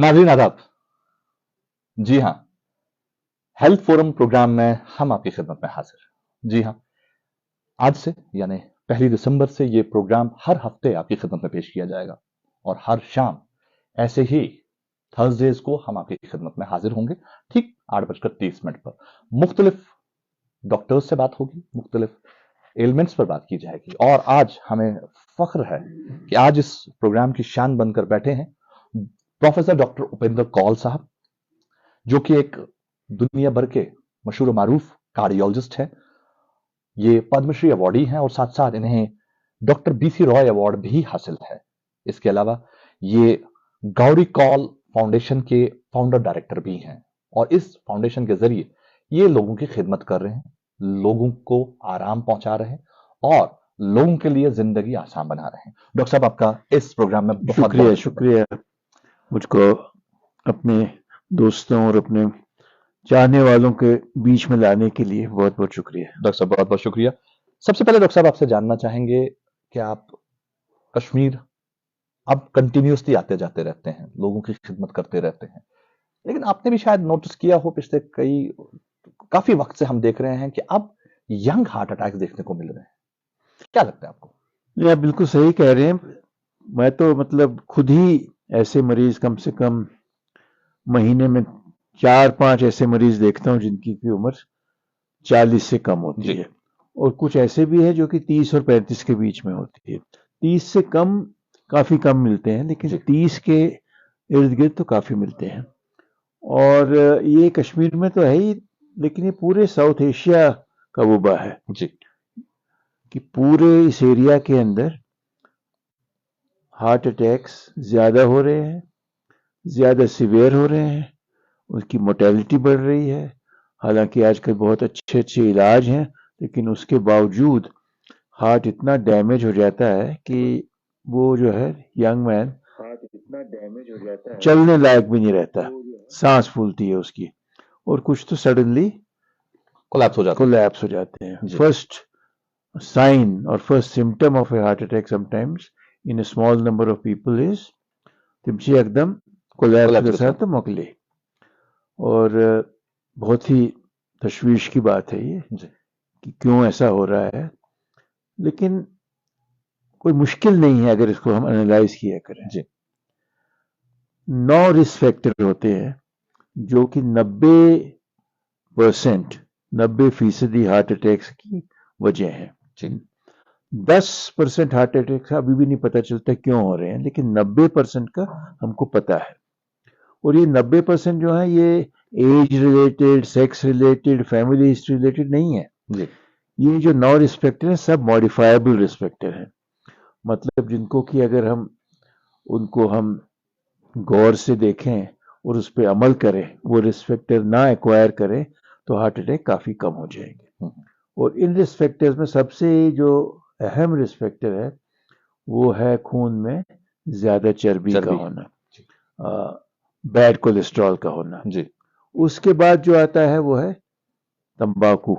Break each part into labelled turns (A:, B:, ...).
A: नाज़रीन आदाब। जी हाँ, हेल्थ फोरम प्रोग्राम में हम आपकी खिदमत में हाजिर। जी हाँ, आज से यानी 1 दिसंबर से ये प्रोग्राम हर हफ्ते आपकी खिदमत में पेश किया जाएगा और हर शाम ऐसे ही थर्सडेज को हम आपकी खिदमत में हाजिर होंगे ठीक 8:30 पर। मुख्तलिफ डॉक्टर्स से बात होगी, मुख्तलिफ एलिमेंट्स पर बात की जाएगी और आज हमें फख्र है कि आज इस प्रोग्राम की शान बनकर बैठे हैं प्रोफेसर डॉक्टर उपेंद्र कौल साहब, जो कि एक दुनिया भर के मशहूर मारूफ कार्डियोलॉजिस्ट है। ये पद्मश्री अवार्डी हैं और साथ साथ इन्हें डॉक्टर बीसी रॉय अवार्ड भी हासिल है। इसके अलावा ये गौरी कौल फाउंडेशन के फाउंडर डायरेक्टर भी हैं और इस फाउंडेशन के जरिए ये लोगों की खिदमत कर रहे हैं, लोगों को आराम पहुंचा रहे हैं और लोगों के लिए जिंदगी आसान बना रहे हैं। डॉक्टर साहब, आपका इस प्रोग्राम में बहुत
B: शुक्रिया शुक्रिया मुझको अपने दोस्तों और अपने चाहने वालों के बीच में लाने के लिए बहुत बहुत शुक्रिया।
A: डॉक्टर साहब, बहुत बहुत शुक्रिया। सबसे पहले डॉक्टर साहब आपसे जानना चाहेंगे कि आप कश्मीर अब कंटिन्यूसली आते जाते रहते हैं, लोगों की खिदमत करते रहते हैं, लेकिन आपने भी शायद नोटिस किया हो पिछले काफी वक्त से हम देख रहे हैं कि अब यंग हार्ट अटैक देखने को मिल रहे हैं। क्या लगता है आपको?
B: ये आप बिल्कुल सही कह रहे हैं। मैं तो मतलब खुद ही ऐसे मरीज कम से कम महीने में 4-5 ऐसे मरीज देखता हूँ जिनकी की उम्र 40 से कम होती है और कुछ ऐसे भी है जो कि 30 और 35 के बीच में होती है। 30 से कम काफी कम मिलते हैं, लेकिन 30 के इर्द गिर्द तो काफी मिलते हैं। और ये कश्मीर में तो है ही, लेकिन ये पूरे साउथ एशिया का वबा है
A: जी,
B: कि पूरे इस एरिया के अंदर हार्ट अटैक्स ज्यादा हो रहे हैं, ज्यादा सिवियर हो रहे हैं, उसकी मोर्टेलिटी बढ़ रही है। हालांकि आजकल बहुत अच्छे अच्छे इलाज हैं, लेकिन उसके बावजूद हार्ट इतना डैमेज हो जाता है कि वो जो है यंग मैन हार्ट इतना डैमेज हो जाता है चलने लायक भी नहीं रहता, सांस फूलती है उसकी और कुछ तो सडनली कोलैप्स हो जाते हैं। First sign or first symptom of a heart attack sometimes in a small number of people is तिमची एकदम कोलैप्स के साथ तो मोकले। और बहुत ही तशवीश की बात है ये कि क्यों ऐसा हो रहा है, लेकिन कोई मुश्किल नहीं है अगर इसको हम एनालाइज किया करें। जी, 9 रिस्क फैक्टर होते हैं जो कि 90% हार्ट अटैक्स की वजह है। 10% हार्ट अटैक का अभी भी नहीं पता चलता क्यों हो रहे हैं, लेकिन 90% का हमको पता है। और ये 90% जो है ये age related, sex related, family history related नहीं है जी। ये जो 9 रिस्क फैक्टर है सब मॉडिफाइबल रिस्क फैक्टर है, मतलब जिनको कि अगर हम उनको हम गौर से देखें और उस पर अमल करें, वो रिस्क फैक्टर ना एक्वायर करें तो हार्ट अटैक काफी कम हो जाएंगे। और इन रिस्क फैक्टर्स में सबसे जो अहम रिस्क फैक्टर है वो है खून में ज्यादा चर्बी का होना, बैड कोलेस्ट्रॉल का होना जी। उसके बाद जो आता है वो है तंबाकू,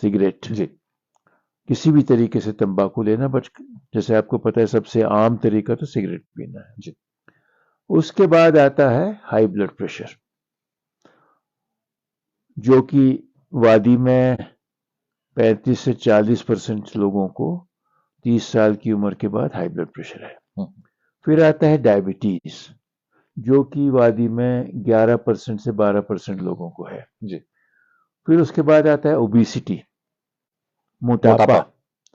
B: सिगरेट जी। किसी भी तरीके से तंबाकू लेना, बट जैसे आपको पता है सबसे आम तरीका तो सिगरेट पीना है जी। उसके बाद आता है हाई ब्लड प्रेशर, जो कि वादी में 35 से 40% लोगों को 30 साल की उम्र के बाद हाई ब्लड प्रेशर है। फिर आता है डायबिटीज, जो कि वादी में 11% से 12% लोगों को है जी। फिर उसके बाद आता है ओबेसिटी, मोटापा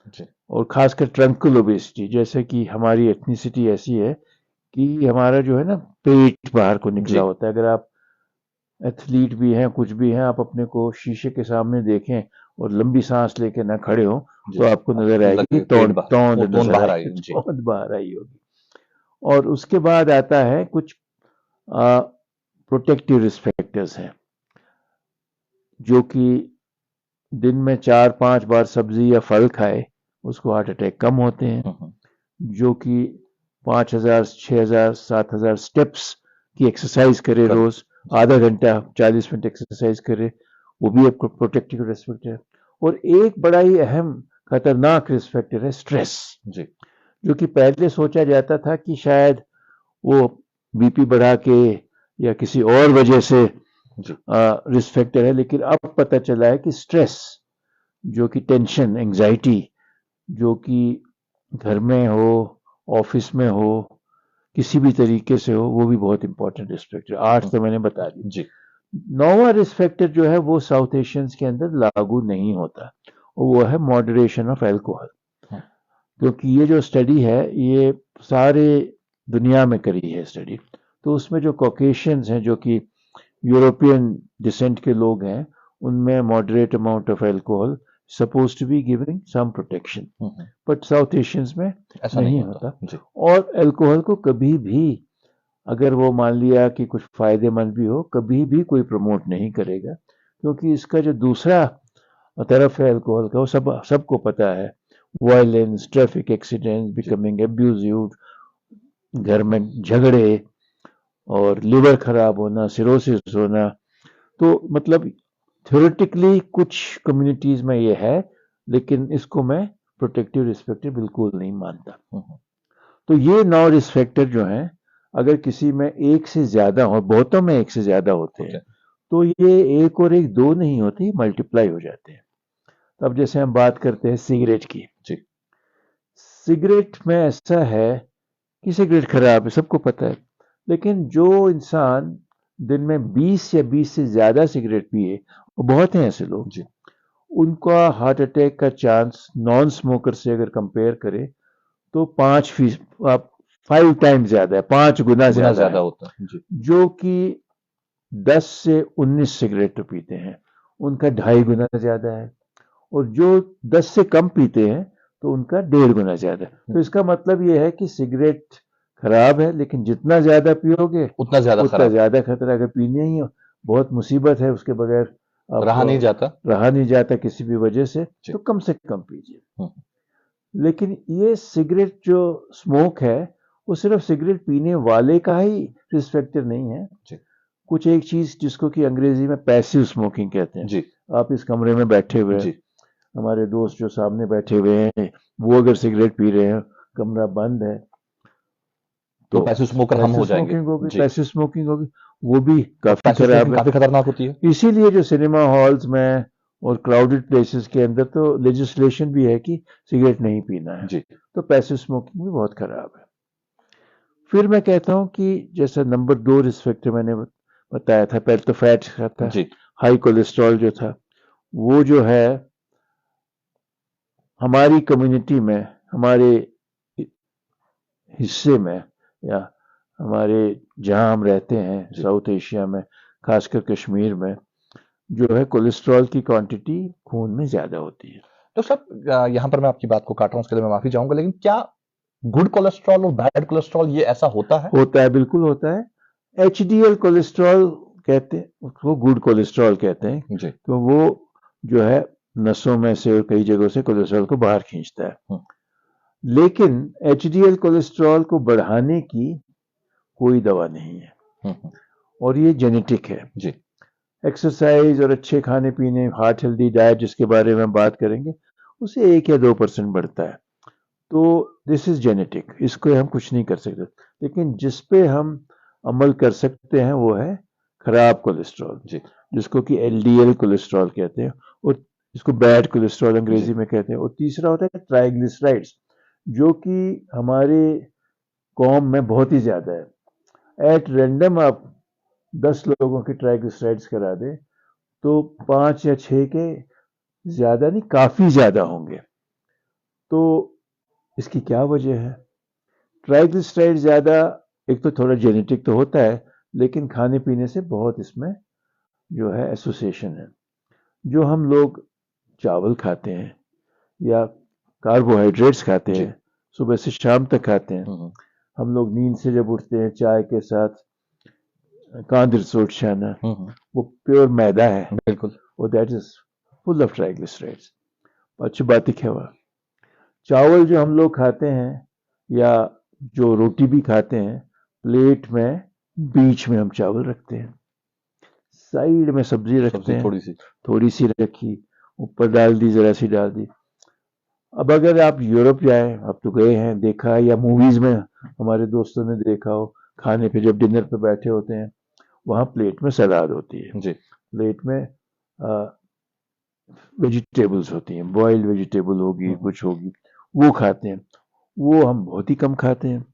B: जी। और खासकर ट्रंकल ओबेसिटी, जैसे कि हमारी एथनिसिटी ऐसी है कि हमारा जो है ना पेट बाहर को निकला होता है। अगर आप एथलीट भी हैं, कुछ भी हैं, आप अपने को शीशे के सामने देखें और लंबी सांस लेके ना खड़े हो तो आपको नजर आएगी तौंद बाहर आई होगी। और उसके बाद आता है कुछ प्रोटेक्टिव रिस्क फैक्टर्स हैं, जो कि दिन में 4-5 बार सब्जी या फल खाए उसको हार्ट अटैक कम होते हैं। जो कि 5000, 6000, 7000 स्टेप्स की एक्सरसाइज करे रोज, आधा घंटा 40 मिनट एक्सरसाइज करे, वो भी आपको प्रोटेक्टिव रिस्क फैक्टर है। और एक बड़ा ही अहम खतरनाक रिस्क फैक्टर है स्ट्रेस जी, जो कि पहले सोचा जाता था कि शायद वो बीपी बढ़ा के या किसी और वजह से
A: जी
B: रिस्क फैक्टर है, लेकिन अब पता चला है कि स्ट्रेस, जो कि टेंशन, एंजाइटी, जो कि घर में हो, ऑफिस में हो, किसी भी तरीके से हो, वो भी बहुत इंपॉर्टेंट रिस्क फैक्टर। 8 तो मैंने बता दी।
A: जी
B: 9वां रिस्क फैक्टर जो है वो साउथ एशियंस के अंदर लागू नहीं होता, और वो है मॉडरेशन ऑफ अल्कोहल।
A: हाँ,
B: क्योंकि ये जो स्टडी है ये सारे दुनिया में करी है स्टडी, तो उसमें जो कॉकेशियंस हैं, जो कि यूरोपियन डिसेंट के लोग हैं, उनमें moderate amount of alcohol suppose to be giving some protection, but South Asians में
A: ऐसा
B: नहीं
A: नहीं
B: होता।
A: होता जी
B: और अल्कोहल को कभी भी, अगर वो मान लिया कि कुछ फायदेमंद भी हो, कभी भी कोई प्रमोट नहीं करेगा, क्योंकि इसका जो दूसरा तरफ है अल्कोहल का, वो सबको पता है। Violence, traffic accidents, becoming abusive, घर में झगड़े, और लिवर खराब होना, सिरोसिस होना। तो मतलब थ्योरेटिकली कुछ कम्युनिटीज में ये है, लेकिन इसको मैं प्रोटेक्टिव रिस्क फैक्टर बिल्कुल नहीं मानता। तो ये 9 रिस्क फैक्टर जो हैं, अगर किसी में एक से ज्यादा हो, बहुतों में एक से ज्यादा होते हैं, तो ये एक और एक दो नहीं होते, मल्टीप्लाई हो जाते हैं। अब जैसे हम बात करते हैं सिगरेट की।
A: जी
B: सिगरेट में ऐसा है कि सिगरेट खराब है, सबको पता है, लेकिन जो इंसान दिन में 20 या 20 से ज्यादा सिगरेट पिए, वो बहुत हैं ऐसे लोग,
A: जी
B: उनका हार्ट अटैक का चांस नॉन स्मोकर से अगर कंपेयर करें तो 5 टाइम ज्यादा है, 5 गुना
A: गुना
B: ज्यादा
A: ज्यादा
B: है।
A: होता है जी
B: जो कि 10 से 19 सिगरेट तो पीते हैं, उनका 2.5 गुना ज्यादा है। और जो 10 से कम पीते हैं, तो उनका 1.5 गुना ज्यादा है। तो इसका मतलब यह है कि सिगरेट खराब है, लेकिन जितना ज्यादा पियोगे
A: उतना ज्यादा
B: उतना
A: खराब
B: ज्यादा खतरा। अगर पीनी ही हो, बहुत मुसीबत है, उसके बगैर आप
A: रहा नहीं जाता
B: रहा नहीं जाता किसी भी वजह से,
A: जी
B: तो कम से कम पीजिए।
A: हम्म,
B: लेकिन ये सिगरेट जो स्मोक है, वो सिर्फ सिगरेट पीने वाले का ही रिस्क फैक्टर नहीं है।
A: जी
B: कुछ एक चीज जिसको कि अंग्रेजी में पैसिव स्मोकिंग कहते हैं।
A: जी
B: आप इस कमरे में बैठे हुए हैं,
A: जी
B: हमारे दोस्त जो सामने बैठे हुए हैं, वो अगर सिगरेट पी रहे हैं, कमरा बंद है,
A: तो
B: तो
A: पैसिव स्मोकर हम
B: पैसिव
A: हो जाएंगे
B: स्मोकिंग होगी,
A: जी
B: पैसिव स्मोकिंग होगी, वो भी
A: और
B: काफी
A: पैसिव
B: खराब
A: स्मोकिंग
B: है।
A: काफी खतरनाक होती है
B: इसीलिए जो सिनेमा हॉल्स में और क्राउडेड प्लेसेस के अंदर तो लेजिस्लेशन भी है कि सिगरेट नहीं पीना है।
A: जी
B: तो पैसिव स्मोकिंग भी बहुत खराब है। फिर मैं कहता हूं कि जैसा नंबर 2 रिस्क फैक्टर मैंने बताया था, पहले तो फैट का था,
A: जी
B: हाई कोलेस्ट्रॉल जो था, वो जो है हमारी कम्युनिटी में, हमारे हिस्से में, या हमारे जहां हम रहते हैं
A: जी
B: साउथ एशिया में, खासकर कश्मीर में, जो है कोलेस्ट्रॉल की क्वांटिटी खून में ज्यादा होती है।
A: तो सब यहाँ पर मैं आपकी बात को काट रहा हूँ उसके लिए मैं माफी चाहूंगा लेकिन क्या गुड कोलेस्ट्रॉल और बैड कोलेस्ट्रॉल ये ऐसा होता है
B: होता है, बिल्कुल होता है। एचडीएल कोलेस्ट्रॉल कहते हैं उसको, गुड कोलेस्ट्रॉल कहते हैं,
A: जी
B: तो वो जो है नसों में से और कई जगहों से कोलेस्ट्रॉल को बाहर खींचता है। लेकिन एचडीएल कोलेस्ट्रॉल को बढ़ाने की कोई दवा नहीं है,
A: हम्म,
B: और ये जेनेटिक है।
A: जी
B: एक्सरसाइज और अच्छे खाने पीने, हार्ट हेल्दी डाइट जिसके बारे में हम बात करेंगे, उससे 1 या 2% बढ़ता है। तो दिस इज जेनेटिक, इसको हम कुछ नहीं कर सकते। लेकिन जिस पे हम अमल कर सकते हैं वो है खराब कोलेस्ट्रॉल,
A: जी
B: जिसको कि एलडीएल कोलेस्ट्रॉल कहते हैं, और इसको बैड कोलेस्ट्रॉल अंग्रेजी
A: जी
B: में कहते हैं। और तीसरा होता है ट्राइग्लिसराइड्स, जो कि हमारे कौम में बहुत ही ज्यादा है। एट रैंडम आप 10 लोगों के ट्राइग्लिसराइड्स करा दे, तो 5 या 6 के ज्यादा नहीं, काफी ज्यादा होंगे। तो इसकी क्या वजह है? ट्राइग्लिसराइड ज्यादा, एक तो थोड़ा जेनेटिक तो होता है, लेकिन खाने पीने से बहुत इसमें जो है एसोसिएशन है। जो हम लोग चावल खाते हैं या कार्बोहाइड्रेट्स खाते
A: जी
B: हैं, सुबह से शाम तक खाते हैं, हम लोग नींद से जब उठते हैं चाय के साथ कांद सोच छाना, वो प्योर मैदा है,
A: बिल्कुल
B: और that is full of triglycerides. अच्छी बात ही क्या हुआ, चावल जो हम लोग खाते हैं या जो रोटी भी खाते हैं, प्लेट में बीच में हम चावल रखते हैं, साइड में सब्जी रखते
A: सब्जी
B: हैं,
A: थोड़ी सी
B: थोड़ी सी रखी, ऊपर डाल दी, जरा सी डाल दी। अब अगर आप यूरोप जाए, आप तो गए हैं, देखा है, या मूवीज में हमारे दोस्तों ने देखा हो, खाने पे जब डिनर पे बैठे होते हैं, वहाँ प्लेट में सलाद होती है,
A: जी।
B: प्लेट में वेजिटेबल्स होती हैं, बॉइल्ड वेजिटेबल होगी,
A: हम्म,
B: कुछ होगी, वो खाते हैं। वो हम बहुत ही कम खाते हैं।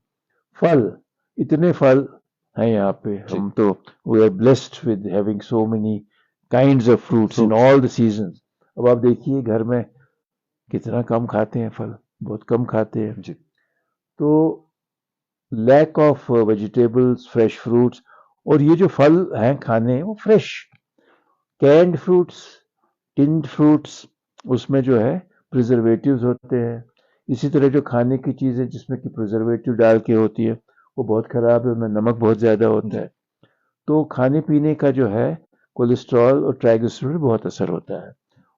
B: फल, इतने फल हैं यहाँ पे,
A: जी।
B: हम तो we are blessed with having so many kinds of fruits in
A: fruits.
B: All the seasons. अब आप देखिए घर में कितना कम खाते हैं फल, बहुत कम खाते हैं।
A: जी।
B: तो lack of vegetables, fresh fruits, और ये जो फल हैं खाने वो fresh, canned fruits, tinned fruits, उसमें जो है प्रिजर्वेटिव्स होते हैं। इसी तरह जो खाने की चीज़ें जिसमें कि प्रिजर्वेटिव डाल के होती है, वो बहुत खराब है, उनमें नमक बहुत ज़्यादा होता
A: जी।
B: है। तो खाने पीने का जो है कोलेस्ट्रॉल और ट्राइग्लिसराइड बहुत असर होता है।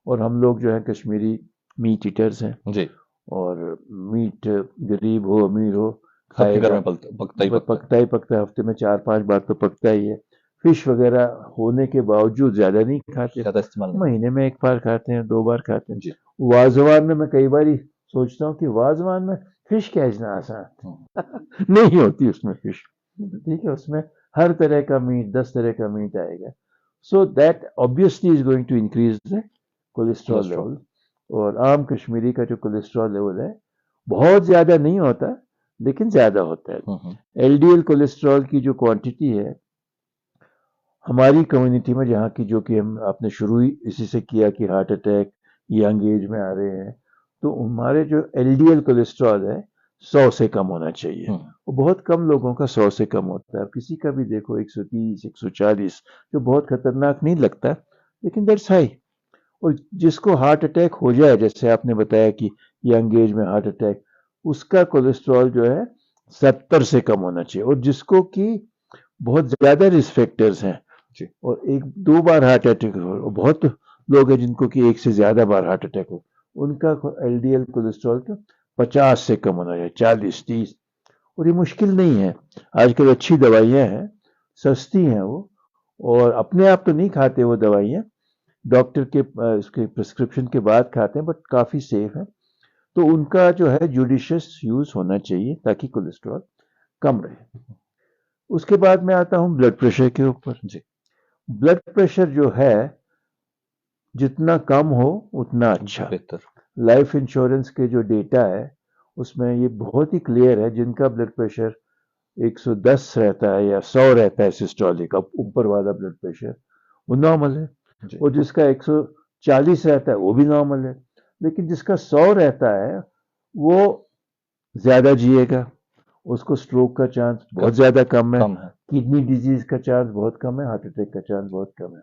B: और हम लोग जो है कश्मीरी मीट ईटर्स हैं,
A: जी।
B: और मीट गरीब हो अमीर हो
A: सबके घर
B: खाएगा,
A: में पकता ही पकता है।
B: पकता ही पकता है, हफ्ते में 4-5 बार तो पकता ही है। फिश वगैरह होने के बावजूद ज़्यादा नहीं खाते,
A: ज्यादा इस्तेमाल नहीं
B: महीने में 1 बार खाते हैं, 2 बार खाते हैं।
A: करते। जी।
B: वाज़वान में मैं कई बारी सोचता हूँ कि वाज़वान में फिश क्या इतना आसान
A: हम्म,
B: नहीं होती उसमें फिश, ठीक है, उसमें हर तरह का मीट, 10 तरह का मीट आएगा। So that obviously is going to increase the cholesterol
A: cholesterol.
B: Level. और आम कश्मीरी का जो कोलेस्ट्रॉल लेवल है बहुत ज्यादा नहीं होता, लेकिन ज्यादा होता है।
A: हम्म।
B: एलडीएल कोलेस्ट्रॉल की जो क्वांटिटी है हमारी कम्युनिटी में, जहाँ की जो कि हम आपने शुरू ही इसी से किया कि हार्ट अटैक यंग एज में आ रहे हैं, तो हमारे जो एलडीएल कोलेस्ट्रॉल है 100 से कम होना चाहिए। वो बहुत कम लोगों का 100 से कम होता है। किसी का भी देखो 130, 140, जो बहुत खतरनाक नहीं लगता, लेकिन दैट्स हाई। और जिसको हार्ट अटैक हो जाए, जैसे आपने बताया कि यंग एज में हार्ट अटैक, उसका कोलेस्ट्रॉल जो है 70 से कम होना चाहिए। और जिसको कि बहुत ज्यादा रिस्क फैक्टर्स हैं,
A: जी।
B: और 1-2 बार हार्ट अटैक हो, और बहुत लोग हैं जिनको कि 1 से ज्यादा बार हार्ट अटैक हो, उनका एलडीएल कोलेस्ट्रॉल तो 50 से कम होना चाहिए, 40-30। और ये मुश्किल नहीं है, आजकल अच्छी दवाइयां हैं, सस्ती हैं वो, और अपने आप तो नहीं खाते वो दवाइयां, डॉक्टर के इसके प्रिस्क्रिप्शन के बाद खाते हैं, बट काफी सेफ है। तो उनका जो है जुडिशियस यूज होना चाहिए ताकि कोलेस्ट्रॉल कम रहे। उसके बाद मैं आता हूँ ब्लड प्रेशर के ऊपर।
A: जी।
B: ब्लड प्रेशर जो है जितना कम हो उतना अच्छा।
A: बेहतर।
B: लाइफ इंश्योरेंस के जो डेटा है उसमें ये बहुत ही क्लियर है, जिनका ब्लड प्रेशर 110 रहता है या 100 रहता है सिस्टोलिक, अब ऊपर वाला ब्लड प्रेशर, वो नॉर्मल है।
A: जी।
B: और जिसका 140 रहता है वो भी नॉर्मल है। लेकिन जिसका 100 रहता है वो ज्यादा जिएगा, उसको स्ट्रोक का चांस बहुत
A: कम।
B: ज्यादा कम है,
A: कम है।
B: किडनी डिजीज का चांस बहुत कम है, हार्ट अटैक का चांस बहुत कम है।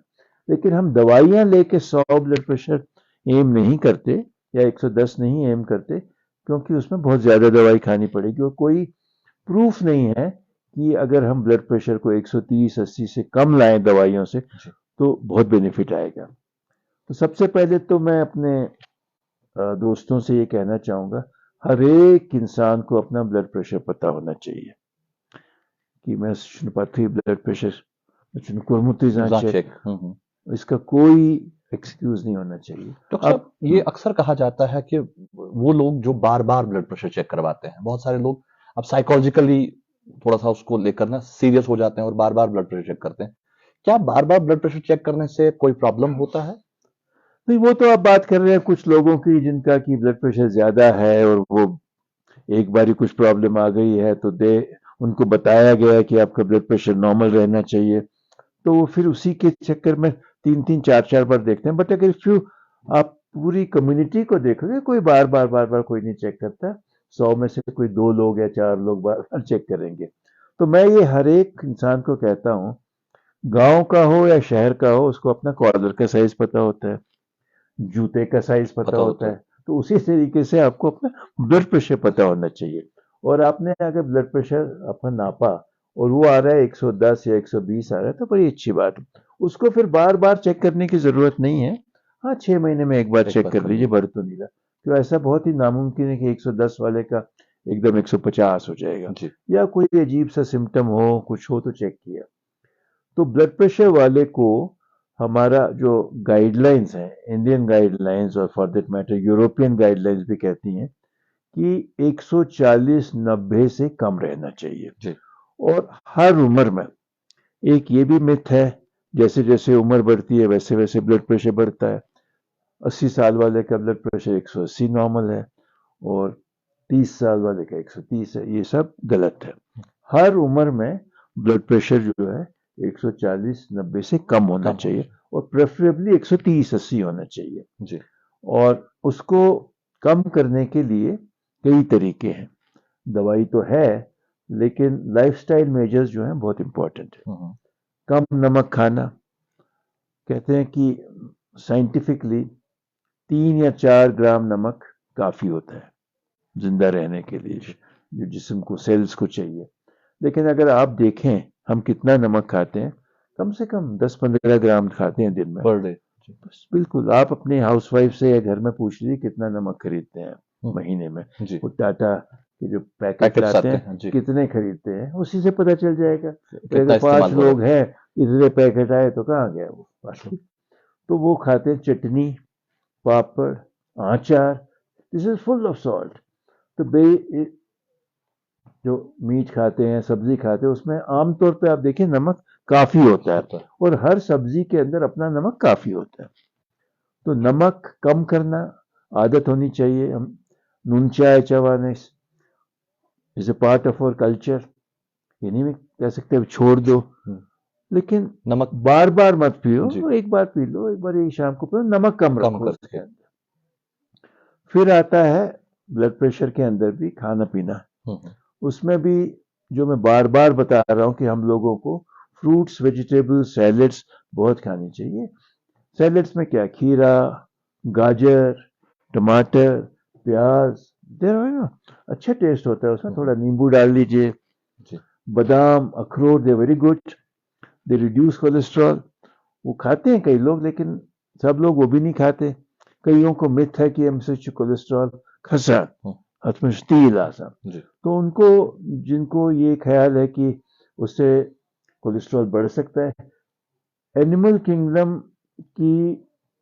B: लेकिन हम दवाइयां लेके 100 ब्लड प्रेशर एम नहीं करते, या 110 नहीं एम करते, क्योंकि उसमें बहुत ज्यादा दवाई खानी पड़ेगी, और कोई प्रूफ नहीं है कि अगर हम ब्लड प्रेशर को 130-80 से कम लाएं दवाइयों से
A: जी।
B: तो बहुत बेनिफिट आएगा। तो सबसे पहले तो मैं अपने दोस्तों से ये कहना चाहूंगा, हर एक इंसान को अपना ब्लड प्रेशर पता होना चाहिए, कि मैं शुनपाथी ब्लड प्रेशर कुरमुती जांच,
A: चेक।
B: इसका कोई एक्सक्यूज नहीं होना चाहिए।
A: डॉक्टर साहब,
B: आप
A: ये अक्सर कहा जाता है कि वो लोग जो बार बार ब्लड प्रेशर चेक करवाते हैं, बहुत सारे लोग अब साइकोलॉजिकली थोड़ा सा उसको लेकर ना सीरियस हो जाते हैं और बार बार ब्लड प्रेशर चेक करते हैं। क्या बार बार ब्लड प्रेशर चेक करने से कोई प्रॉब्लम होता है?
B: नहीं, वो तो आप बात कर रहे हैं कुछ लोगों की जिनका कि ब्लड प्रेशर ज्यादा है, और वो एक बारी कुछ प्रॉब्लम आ गई है तो दे उनको बताया गया है कि आपका ब्लड प्रेशर नॉर्मल रहना चाहिए, तो वो फिर उसी के चक्कर में 3-3 4-4 बार देखते हैं। बट अगर इफ यू आप पूरी कम्युनिटी को देखोगे, कोई बार बार कोई नहीं चेक करता, 100 में से कोई 2 लोग या 4 लोग बार बार चेक करेंगे। तो मैं ये हर एक इंसान को कहता हूँ, गांव का हो या शहर का हो, उसको अपना कॉलर का साइज पता होता है, जूते का साइज पता
A: पता
B: होता
A: होता
B: है।
A: है।
B: तो उसी तरीके से आपको अपना ब्लड प्रेशर पता होना चाहिए। और आपने अगर ब्लड प्रेशर अपना नापा और वो आ रहा है 110 या 120 आ रहा है, तो बड़ी अच्छी बात है। उसको फिर बार बार चेक करने की जरूरत नहीं है। हाँ, 6 महीने में एक बार
A: एक
B: चेक
A: बार
B: कर
A: कर
B: लीजिए,
A: लीजिए।
B: बढ़ तो नहीं रहा। तो ऐसा बहुत ही नामुमकिन है कि 110 वाले का एकदम 150 हो जाएगा,
A: जी।
B: या कोई अजीब सा सिम्टम हो, कुछ हो तो चेक किया। तो ब्लड प्रेशर वाले को हमारा जो गाइडलाइंस है, इंडियन गाइडलाइंस और for that matter European guidelines भी कहती हैं कि 140/90 से कम रहना चाहिए।
A: जी।
B: और हर उम्र में एक ये भी मिथ है, जैसे जैसे उम्र बढ़ती है वैसे वैसे ब्लड प्रेशर बढ़ता है। 80 साल वाले का ब्लड प्रेशर 180 नॉर्मल है और 30 साल वाले का 130 है। ये सब गलत है। हर उम्र में ब्लड प्रेशर जो है 140-90 से कम होना चाहिए और प्रेफरेबली 130-80 होना चाहिए
A: जी।
B: और उसको कम करने के लिए कई तरीके हैं। दवाई तो है लेकिन लाइफस्टाइल मेजर्स जो हैं बहुत इंपॉर्टेंट है। कम नमक खाना, कहते हैं कि साइंटिफिकली 3 या 4 ग्राम नमक काफी होता है जिंदा रहने के लिए, जो जिस्म को, सेल्स को चाहिए। लेकिन अगर आप देखें हम कितना नमक खाते हैं, कम से कम 10-15 ग्राम खाते हैं दिन में
A: पर डे।
B: बस। बिल्कुल, आप अपने हाउसवाइफ से या घर में पूछ लीजिए कितना नमक खरीदते हैं महीने में।
A: जी।
B: वो टाटा के जो पैकेट
A: पैकेट्स
B: लाते
A: आते
B: हैं
A: हैं जी।
B: कितने खरीदते हैं उसी से पता चल जाएगा।
A: कितना
B: अगर 5
A: इस्तेमाल हो रहा
B: लोग हैं इतने पैकेट आए तो कहाँ गया वो बाकी। तो वो खाते हैं चटनी, पापड़, आचार, this is full of salt. तो जो मीट खाते हैं, सब्जी खाते हैं, उसमें आमतौर पे आप देखिए नमक काफी होता है और हर सब्जी के अंदर अपना नमक काफी होता है। तो नमक कम करना आदत होनी चाहिए। हम नून चाय चबाने is a part of our culture, ये नहीं कह सकते छोड़ दो, लेकिन
A: नमक
B: बार बार मत पियो।
A: जी।
B: एक बार पी लो, एक बार एक शाम को पियो, नमक कम रखो उसके
A: करके।
B: अंदर। फिर आता है ब्लड प्रेशर के अंदर भी खाना पीना। उसमें भी जो मैं बार बार बता रहा हूं कि हम लोगों को फ्रूट्स, वेजिटेबल्स, सैलेड्स बहुत खानी चाहिए। सैलेड्स में क्या, खीरा, गाजर, टमाटर, प्याज, देर ना अच्छा टेस्ट होता है उसमें, थोड़ा नींबू डाल लीजिए। बादाम, अखरोट, they very good, they reduce cholesterol. वो खाते हैं कई लोग लेकिन सब लोग वो भी नहीं खाते। कईयों को मिथ है कि हमसे कोलेस्ट्रॉल खसा हतमस्ती लासा, तो उनको, जिनको ये ख्याल है कि उससे कोलेस्ट्रॉल बढ़ सकता है, एनिमल किंगडम की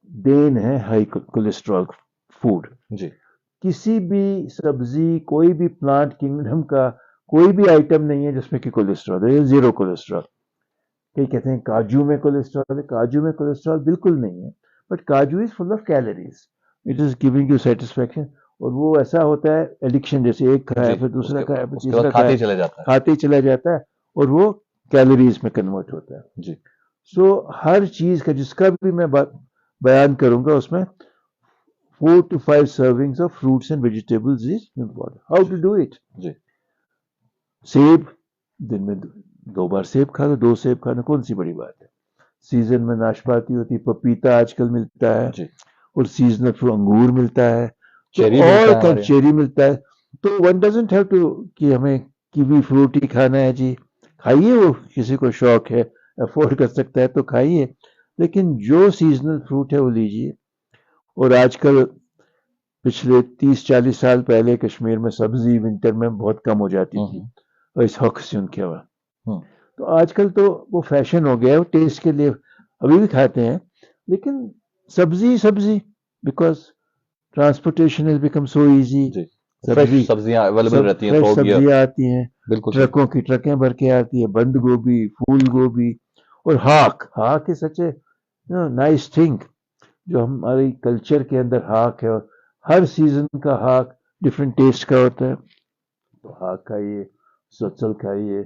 B: देन है हाई कोलेस्ट्रॉल फूड
A: जी।
B: किसी भी सब्जी, कोई भी प्लांट किंगडम का कोई भी आइटम नहीं है जिसमें कि कोलेस्ट्रॉल है, जीरो कोलेस्ट्रॉल। कई कहते हैं काजू में कोलेस्ट्रॉल है, काजू में कोलेस्ट्रॉल बिल्कुल नहीं है, बट काजू is full of calories, it is giving you satisfaction. और वो ऐसा होता है एडिक्शन, जैसे एक खाया फिर दूसरा खाया फिर तीसरा खाया, खाते ही चला जाता है और वो कैलोरीज में कन्वर्ट होता है जी। सो हर चीज का, जिसका भी मैं बयान करूंगा उसमें 4 to 5 servings of fruits and vegetables is important. How to do it? जी। सेब, दिन में 2 बार सेब खा लो, 2 सेब खाना कौन सी बड़ी बात है। सीजन में नाशपाती होती है, पपीता आजकल मिलता है जी। और सीजनल फ्रूट अंगूर मिलता है, चेरी और चेरी मिलता है। तो वन डजंट हैव टू कि हमें कीवी फ्रूट ही खाना है जी। खाइए, वो किसी को शौक है, अफोर्ड कर सकता है तो खाइए, लेकिन जो सीजनल फ्रूट है वो लीजिए। और आजकल पिछले 30-40 साल पहले कश्मीर में सब्जी विंटर में बहुत कम हो जाती थी और इस हक से उनके वहां, तो आजकल तो वो फैशन हो गया है, वो टेस्ट के लिए अभी भी खाते हैं, लेकिन सब्जी सब्जी because transportation has become so easy.
A: सब्जियां अवेलेबल रहती हैं,
B: फ्रेश सब्जियां आती हैं, ट्रकों की ट्रकें भर के आती है, बंद गोभी, फूल गोभी और हाक is such a nice thing. जो हमारी कल्चर के अंदर हाक है, और हर सीजन का हाक डिफरेंट टेस्ट का होता है, तो हाक खाइए, सत्सल खाइए।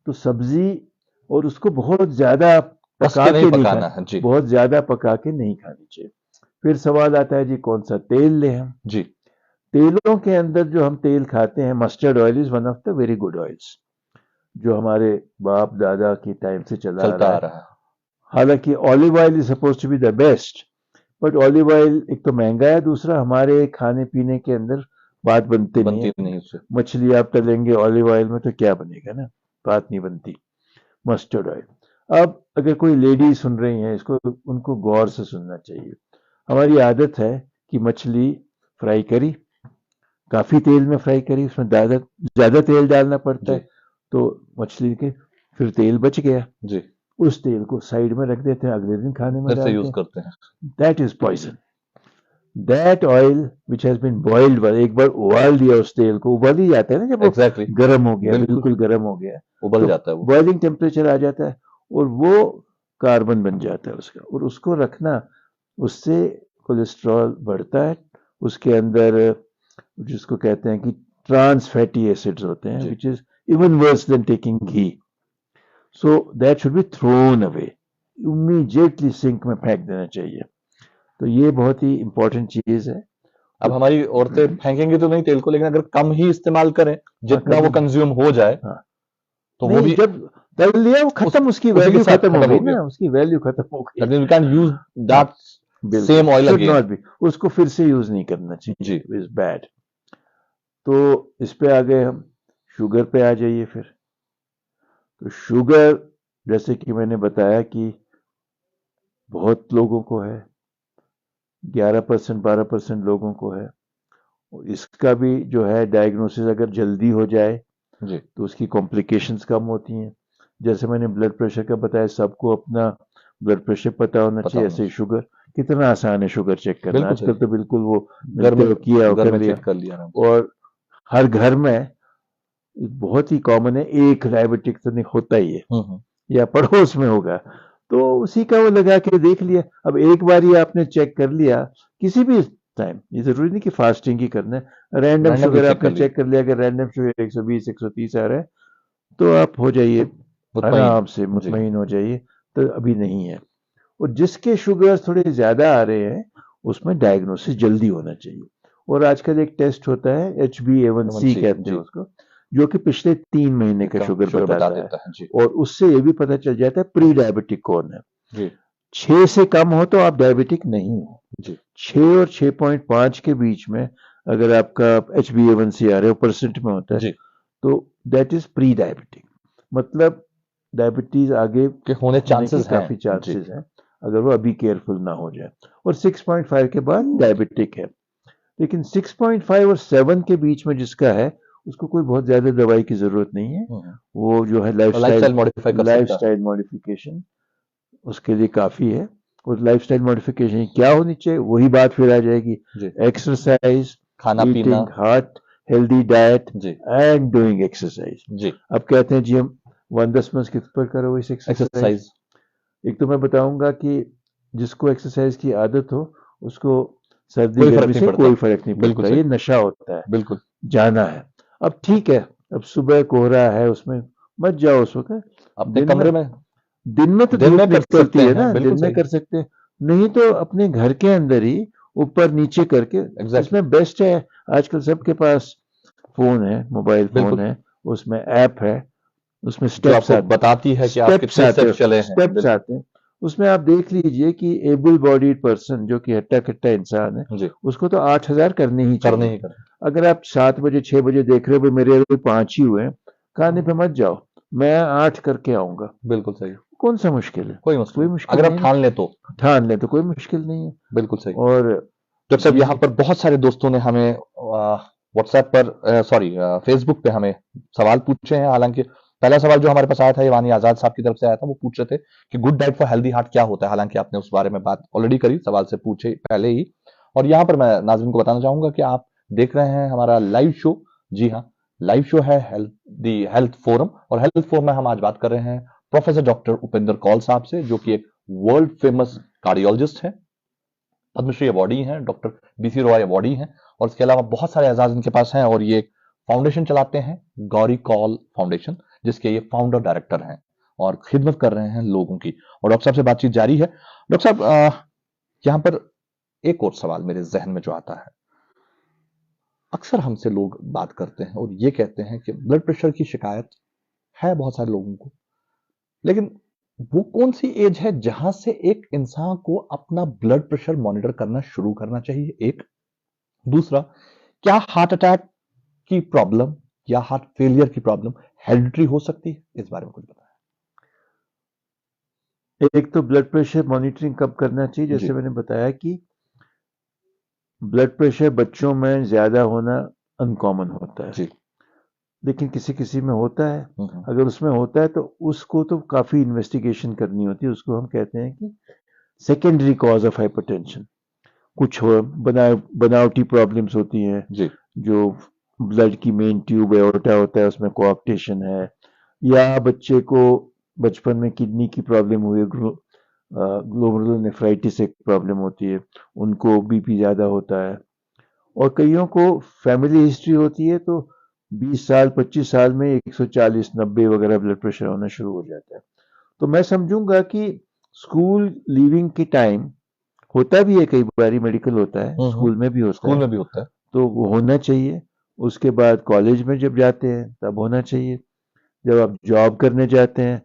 B: तो सब्जी, और उसको बहुत ज्यादा पका के नहीं खाना है जी, बहुत ज्यादा पका के नहीं खानी चाहिए। फिर सवाल आता है जी कौन सा तेल ले हम जी। तेलों के अंदर जो हम तेल खाते हैं, mustard oil is one of the very good oils, जो हमारे बाप दादा के टाइम से चला आ रहा है। हालांकि olive oil is suppose to be the best, but olive oil एक तो महंगा है, दूसरा हमारे खाने पीने के अंदर बात बनती नहीं है। मछली आप तलेंगे ऑलिव ऑयल में तो क्या बनेगा ना, बात नहीं बनती। Mustard oil. अब अगर कोई लेडी सुन रही है इसको, उनको गौर से सुनना चाहिए। हमारी आदत है कि मछली फ्राई करी, काफी तेल में फ्राई करी, उसमें ज्यादा तेल डालना पड़ता है, तो मछली के फिर तेल बच गया जी, उस तेल को साइड में रख देते हैं, अगले दिन खाने में डालते हैं, यूज करते हैं। That is poison. That oil which has been boiled, एक बार उबाल दिया उस तेल को, उबाल ही जाता है ना जब वो
A: एग्जैक्टली,
B: गर्म हो गया,
A: बिल्कुल
B: बिल्कुल गर्म हो गया,
A: उबल
B: तो
A: जाता है वो।
B: बॉइलिंग टेम्परेचर आ जाता है और वो कार्बन बन जाता है उसका, और उसको रखना, उससे कोलेस्ट्रॉल बढ़ता है, उसके अंदर जिसको कहते हैं कि ट्रांस फैटी एसिड्स होते हैं,
A: जी
B: which is even worse than taking ghee, so that should be thrown away, immediately sink में फेंक देना चाहिए। तो ये बहुत ही इंपॉर्टेंट चीज है।
A: अब
B: तो
A: हमारी औरतें फेंकेंगी तो नहीं तेल को, लेकिन अगर कम ही इस्तेमाल करें,
B: हाँ
A: जितना वो
B: कभी,
A: कंज्यूम हो जाए,
B: हाँ
A: तो वो
B: नहीं,
A: भी
B: जब तल लिया वो
A: उस
B: खत्म, उसकी
A: उसी के
B: वैल्यू
A: साथ
B: खत्म हो
A: खत्म
B: गई
A: हो गया।
B: ना, उसकी वैल्यू खत्म हो गई।
A: That means we can use
B: हाँ
A: दैट
B: बिल्कुल,
A: same oil
B: should
A: again.
B: Not be, उसको फिर से यूज नहीं करना चाहिए,
A: जी
B: इज बैड। तो इस पे आ गए हम, शुगर पे आ जाइए फिर। तो शुगर, जैसे कि मैंने बताया कि बहुत लोगों को है, 11% 12% लोगों को है, और इसका भी जो है डायग्नोसिस अगर जल्दी हो जाए
A: जी
B: तो उसकी कॉम्प्लिकेशंस कम होती हैं। जैसे मैंने ब्लड प्रेशर का बताया, सबको अपना ब्लड प्रेशर पता होना
A: पता
B: चाहिए,
A: होना
B: ऐसे ही
A: चाहिए,
B: शुगर, कितना आसान है शुगर चेक करना,
A: बिल्कुल
B: आजकल
A: सही।
B: तो बिल्कुल वो
A: घर
B: मिलते
A: में
B: हो, किया हो,
A: घर
B: कर
A: में
B: लिया।
A: चेक कर लिया आराम से।
B: और हर घर में बहुत ही कॉमन है, एक डायबिटिक तो नहीं होता ही है,
A: हम्म।
B: या पड़ोस में होगा, तो उसी का वो लगा के देख लिया। अब एक बार ही आपने चेक कर लिया किसी भी टाइम, ये जरूरी नहीं कि फास्टिंग ही करना है, रैंडम
A: रैंडमली
B: शुगर
A: चेक कर
B: आपने
A: लिया,
B: चेक कर लिया, अगर रैंडम शुगर 120 130 आ रहा है तो आप हो जाइए
A: मुतमईन।
B: आराम से,
A: जी
B: मुतमईन हो जाइए। तो अभी नहीं है। और जिसके शुगर थोड़े ज्यादा आ रहे हैं उसमें डायग्नोसिस जल्दी होना चाहिए। और आजकल एक टेस्ट होता है, HbA1c
A: सी
B: कहते हैं
A: जी,
B: उसको, जो कि पिछले 3 महीने का
A: का
B: शुगर
A: शुगर बता
B: बताता है,
A: देता है। जी
B: और उससे ये भी पता चल जाता है प्री डायबिटिक कौन है।
A: जी
B: 6 से कम हो तो आप डायबिटिक नहीं हो,
A: जी
B: 6 और 6.5 के बीच में अगर आपका HbA1c आ रहा है, परसेंट में होता है,
A: जी,
B: तो दैट इज प्री डायबिटिक, मतलब डायबिटीज आगे
A: के होने
B: होने के
A: चांसेस हैं।
B: काफी
A: जी
B: चांसेस हैं अगर वो अभी केयरफुल ना हो जाए। और 6.5 के बाद डायबिटिक है। लेकिन 6.5 और 7 के बीच में जिसका है, उसको कोई बहुत ज्यादा दवाई की जरूरत नहीं है, वो जो है
A: लाइफ
B: लाइफस्टाइल,
A: स्टाइल मॉडिफाई कर सकता है।
B: लाइफस्टाइल मॉडिफिकेशन उसके लिए काफी है। और लाइफस्टाइल मॉडिफिकेशन क्या होनी चाहिए, वही बात फिर आ जाएगी,
A: जी
B: एक्सरसाइज,
A: खाना पीना।
B: ईटिंग हार्ट हेल्दी डाइट
A: जी
B: एंड डूइंग एक्सरसाइज।
A: जी
B: अब कहते हैं जी हम 1-10 किस पर करो इस एक्सरसाइज।
A: एक्सरसाइज,
B: एक तो मैं बताऊंगा कि जिसको एक्सरसाइज की आदत हो उसको सर्दी
A: कोई फर्क
B: गर्मी
A: नहीं
B: से
A: पड़ता।
B: कोई फर्क नहीं
A: बिल्कुल
B: पड़ता,
A: सही,
B: ये नशा होता है,
A: बिल्कुल।
B: जाना है। अब ठीक है, अब सुबह कोहरा है, उसमें मत जाओ उस वक्त,
A: अपने
B: दिन में,
A: कमरे में
B: दिन में तो
A: दिन
B: धूप
A: में कर सकते
B: निकलती है
A: हैं,
B: ना,
A: बिल्कुल
B: दिन में
A: सही।
B: कर सकते हैं, नहीं तो अपने घर के अंदर ही ऊपर नीचे करके,
A: एग्जैक्टली,
B: इसमें बेस्ट है। आजकल सबके पास फोन है, मोबाइल फोन
A: बिल्कुल,
B: है, उसमें ऐप है, उसमें
A: जो
B: स्टेप्स
A: आपको
B: आते
A: बताती है कि आप
B: स्टेप्स
A: कितने
B: आते
A: स्टेप
B: हैं,
A: चले हैं।
B: स्टेप्स
A: बिल्कुल
B: आते हैं। उसमें आप देख लीजिए कि एबल बॉडीड पर्सन जो कि हट्टा कट्टा इंसान है,
A: जी,
B: उसको तो 8,000 करने ही
A: करने
B: चाहिए।
A: ही करने।
B: अगर आप 7 बजे 6 बजे देख रहे हो मेरे अभी 5 ही हुए हैं, कहने पे मत जाओ, मैं 8 करके आऊंगा।
A: बिल्कुल सही,
B: कौन सा मुश्किल है,
A: कोई मुश्किल
B: कोई
A: नहीं
B: मुश्किल
A: अगर आप
B: नहीं ना,
A: ठान ले तो।
B: ठान ले तो कोई मुश्किल नहीं है।
A: बिल्कुल सही।
B: और
A: डॉक्टर साहब,
B: जी
A: यहाँ
B: जी,
A: पर बहुत सारे दोस्तों ने हमें व्हाट्सएप पर, सॉरी, फेसबुक पे हमें सवाल पूछे हैं। हालांकि पहला सवाल जो हमारे पास आया था, ये वानी आजाद साहब की तरफ से आया था। वो पूछ रहे थे कि good diet for healthy heart क्या होता है। हालांकि आपने उस बारे में बात ऑलरेडी करी, सवाल से पूछे पहले ही। और यहाँ पर मैं नाज़रीन को बताना चाहूंगा कि आप देख रहे हैं हमारा लाइव शो। जी हाँ, लाइव शो है दी हेल्थ फोरम, और हेल्थ फोरम में हम आज बात कर रहे हैं प्रोफेसर डॉक्टर उपेंद्र कौल साहब से, जो कि एक वर्ल्ड फेमस कार्डियोलॉजिस्ट है, पद्मश्री अवार्डी हैं, डॉक्टर बीसी रॉय अवार्डी हैं, और इसके अलावा बहुत सारे एजाज इनके पास हैं। और ये एक फाउंडेशन चलाते हैं, गौरी कॉल फाउंडेशन, जिसके ये फाउंडर डायरेक्टर हैं और खिदमत कर रहे हैं लोगों की। और डॉक्टर साहब से बातचीत जारी है। डॉक्टर साहब, यहाँ पर एक और सवाल मेरे जहन में जो आता है, अक्सर हमसे लोग बात करते हैं और ये कहते हैं कि ब्लड प्रेशर की शिकायत है बहुत सारे लोगों को, लेकिन वो कौन सी एज है जहां से एक इंसान को अपना ब्लड प्रेशर मॉनिटर करना शुरू करना चाहिए? एक, दूसरा, क्या हार्ट अटैक की प्रॉब्लम या हार्ट फेलियर की प्रॉब्लम हेरिडिटरी हो सकती है? इस बारे में कुछ बताएं।
B: एक तो ब्लड प्रेशर मॉनिटरिंग कब करना चाहिए,
A: जी
B: जैसे मैंने बताया कि ब्लड प्रेशर बच्चों में ज्यादा होना अनकॉमन होता है,
A: जी
B: लेकिन किसी किसी में होता है।
A: हम्म,
B: अगर उसमें होता है तो उसको तो काफी इन्वेस्टिगेशन करनी होती है, उसको हम कहते हैं कि सेकेंडरी कॉज ऑफ हाइपरटेंशन। कुछ बनावटी प्रॉब्लम्स होती हैं,
A: जी
B: जो ब्लड की मेन ट्यूब एओर्टा होता है उसमें कोऑप्टेशन है, या बच्चे को बचपन में किडनी की प्रॉब्लम हुई, ग्लोमेरुलर नेफ्राइटिस एक प्रॉब्लम होती है, उनको बीपी ज़्यादा होता है। और कईयों को फैमिली हिस्ट्री होती है तो 20 साल 25 साल में 140 90 वगैरह ब्लड प्रेशर होना शुरू हो जाता है। तो मैं समझूंगा कि स्कूल लीविंग के टाइम होता भी है, कई बार मेडिकल होता है, स्कूल में भी होता
A: स्कूल
B: है,
A: में भी होता है।
B: तो वो होना चाहिए। उसके बाद कॉलेज में जब जाते हैं तब होना चाहिए। जब आप जॉब करने जाते हैं,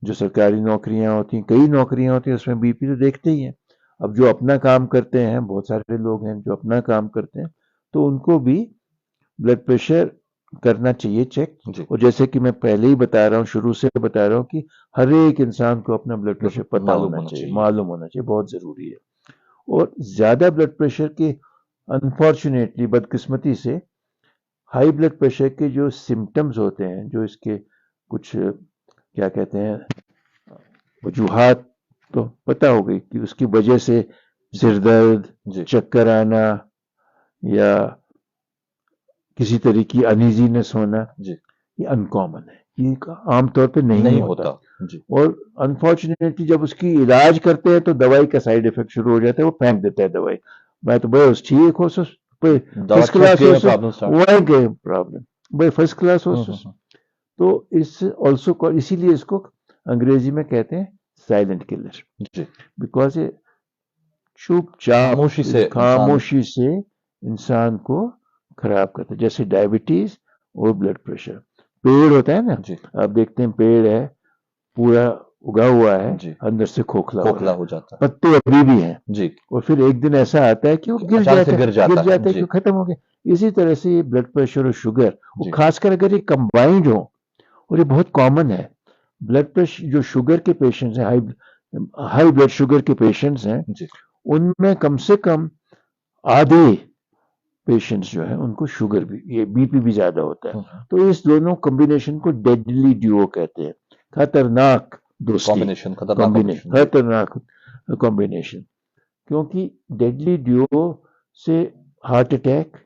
B: जो सरकारी नौकरियां होती हैं, कई नौकरियां होती हैं, उसमें बीपी तो देखते ही हैं। अब जो अपना काम करते हैं, बहुत सारे लोग हैं जो अपना काम करते हैं, तो उनको भी ब्लड प्रेशर करना चाहिए चेक।
A: जी
B: और जैसे कि मैं पहले ही बता रहा हूँ, शुरू से बता रहा हूँ कि हर एक इंसान को अपना ब्लड प्रेशर पता
A: मालूम
B: होना
A: होना
B: चाहिए,
A: चाहिए।
B: मालूम होना चाहिए, बहुत जरूरी है। और ज्यादा ब्लड प्रेशर के, अनफॉर्चुनेटली, बदकिस्मती से, हाई ब्लड प्रेशर के जो सिम्टम्स होते हैं, जो इसके कुछ क्या कहते हैं वजूहात, तो पता हो गई कि उसकी वजह से सिर दर्द,
A: जी
B: चक्कर आना, या किसी तरह की अनईजीनेस होना,
A: जी
B: ये अनकॉमन है, ये आमतौर पे नहीं होता।
A: जी
B: और अनफॉर्चुनेटली जब उसकी इलाज करते हैं तो दवाई का साइड इफेक्ट शुरू हो जाता है, वो फेंक देता है दवाई। मैं तो बस ठीक हो सो,
A: दवा
B: फर्स्ट
A: छूट
B: क्लास
A: गई
B: हो
A: में
B: सो,
A: प्रॉब्लम स्टार्ट।
B: वही गए प्रॉब्लम, भाई फर्स्ट क्लास हो सो।
A: हम्म।
B: तो इस ऑल्सो, इसीलिए इसको अंग्रेजी में कहते हैं साइलेंट किलर,
A: जी
B: बिकॉज ये चुपचाप
A: खामोशी से इंसान।
B: खामोशी से इंसान को खराब करता है, जैसे डायबिटीज और ब्लड प्रेशर। पेड़ होता है ना,
A: जी
B: आप देखते हैं पेड़ है पूरा उगा हुआ है,
A: जी
B: अंदर से खोखला हो रहा
A: खोखला
B: है,
A: हो जाता है।
B: पत्ते अभी भी हैं,
A: जी
B: और फिर एक दिन ऐसा आता है कि वो गिर
A: अचानक से
B: जाता
A: गिर
B: है,
A: जाता है।
B: कि
A: जी
B: खत्म हो गया। इसी तरह से ये ब्लड प्रेशर और शुगर, वो
A: जी
B: खासकर अगर ये कंबाइंड हो, और ये बहुत कॉमन है। ब्लड प्रेशर, जो शुगर के पेशेंट्स हैं, हाई ब्लड शुगर के पेशेंट्स हैं,
A: जी
B: उनमें कम से कम आधे पेशेंट्स जो है उनको शुगर भी, ये बीपी भी ज्यादा होता है। तो इस दोनों कॉम्बिनेशन को डेडली ड्यूओ कहते हैं, खतरनाक दोस्ती,
A: कॉम्बिनेशन, खतरनाक
B: कॉम्बिनेशन,
A: कॉम्बिनेशन। जी
B: खतरनाक कॉम्बिनेशन। क्योंकि डेडली ड्यूओ से हार्ट अटैक,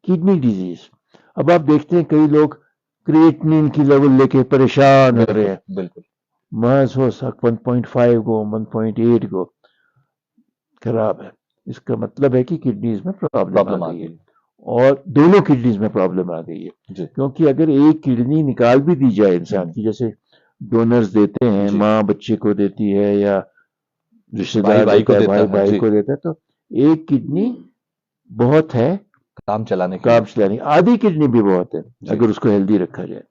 B: किडनी डिजीज। अब आप देखते हैं कई लोग क्रिएटिनिन की लेवल लेके परेशान हो रहे
A: बिल्कुल
B: हैं,
A: बिल्कुल।
B: मास हो 1.5 को, 1.8 को, खराब है। इसका मतलब है कि किडनीज में प्रॉब्लम आ
A: प्रॉब्लम आ
B: गई है,
A: गई।
B: और दोनों किडनीज में प्रॉब्लम आ गई है।
A: जी
B: क्योंकि अगर एक किडनी निकाल भी दी जाए इंसान की, जैसे डोनर्स देते हैं,
A: जी
B: माँ बच्चे को देती है, या
A: भाई
B: रिश्तेदार
A: भाई
B: देता
A: को
B: है,
A: देता
B: भाई
A: है।
B: भाई
A: जी
B: को देता है, तो एक किडनी बहुत है
A: काम चलाने के
B: काम
A: लिए।
B: चलाने, आधी किडनी भी बहुत है
A: जी
B: अगर उसको हेल्दी रखा जाए।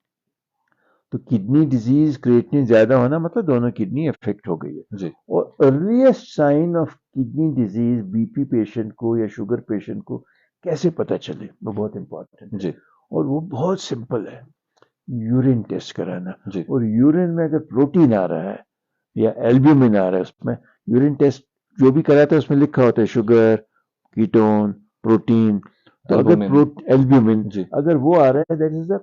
B: तो किडनी डिजीज, क्रिएटिनिन ज्यादा होना मतलब दोनों किडनी अफेक्ट हो गई है।
A: जी
B: और earliest sign of kidney disease BP patient को या शुगर पेशेंट को कैसे पता चले, वो बहुत इंपॉर्टेंट है।
A: जी
B: और वो बहुत सिंपल है, यूरिन टेस्ट कराना।
A: जी
B: और यूरिन में अगर प्रोटीन आ रहा है या एल्ब्यूमिन आ रहा है, उसमें यूरिन टेस्ट जो भी कराता है उसमें लिखा होता है शुगर, कीटोन, प्रोटीन। तो
A: एल्बुमिन।
B: अगर एल्ब्यूमिन
A: जी
B: अगर वो आ रहा है, दैट इज द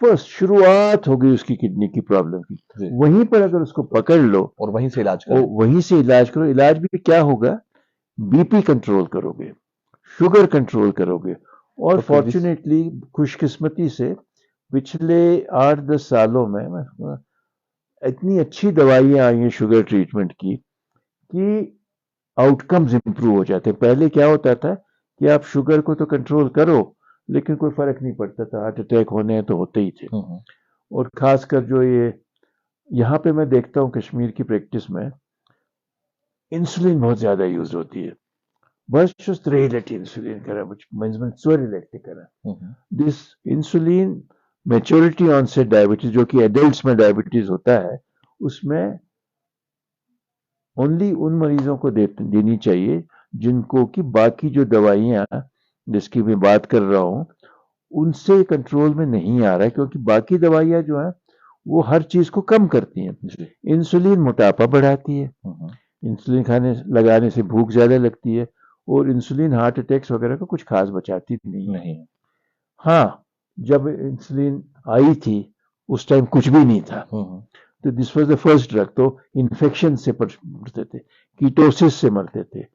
B: फर्स्ट शुरुआत हो गई उसकी किडनी की प्रॉब्लम की।
A: जी
B: वहीं पर अगर उसको पकड़ लो
A: और वहीं से इलाज
B: और
A: करें।
B: वहीं से इलाज करो, इलाज भी क्या होगा, बीपी कंट्रोल करोगे, शुगर कंट्रोल करोगे। और
A: तो फिर भी।
B: फॉर्चुनेटली, खुशकिस्मती से, पिछले 8-10 सालों में इतनी अच्छी दवाइयां आई हैं शुगर ट्रीटमेंट की कि आउटकम्स इंप्रूव हो जाते हैं। पहले क्या होता था कि आप शुगर को तो कंट्रोल करो, लेकिन कोई फर्क नहीं पड़ता था, हार्ट अटैक होने हैं तो होते ही थे।
A: हम्म।
B: और खासकर जो ये यहाँ पे मैं देखता हूँ कश्मीर की प्रैक्टिस में, इंसुलिन बहुत ज्यादा यूज होती है। बस just regelate insulin करा, so regelate करा। This insulin maturity onset diabetes, जो कि एडल्ट्स में डायबिटीज होता है, उसमें ओनली उन मरीजों को देनी चाहिए जिनको कि बाकी जो दवाइयां जिसकी मैं बात कर रहा हूँ उनसे कंट्रोल में नहीं आ रहा है। क्योंकि बाकी दवाइयां जो है वो हर चीज को कम करती हैं।
A: जी
B: इंसुलिन मोटापा बढ़ाती है, इंसुलिन खाने लगाने से भूख ज्यादा लगती है, और इंसुलिन हार्ट अटैक्स वगैरह को कुछ खास बचाती नहीं है।
A: नहीं।
B: हाँ, जब इंसुलिन आई थी उस टाइम कुछ भी नहीं था, तो this was the first drug. तो इन्फेक्शन से मरते थे, कीटोसिस से मरते थे,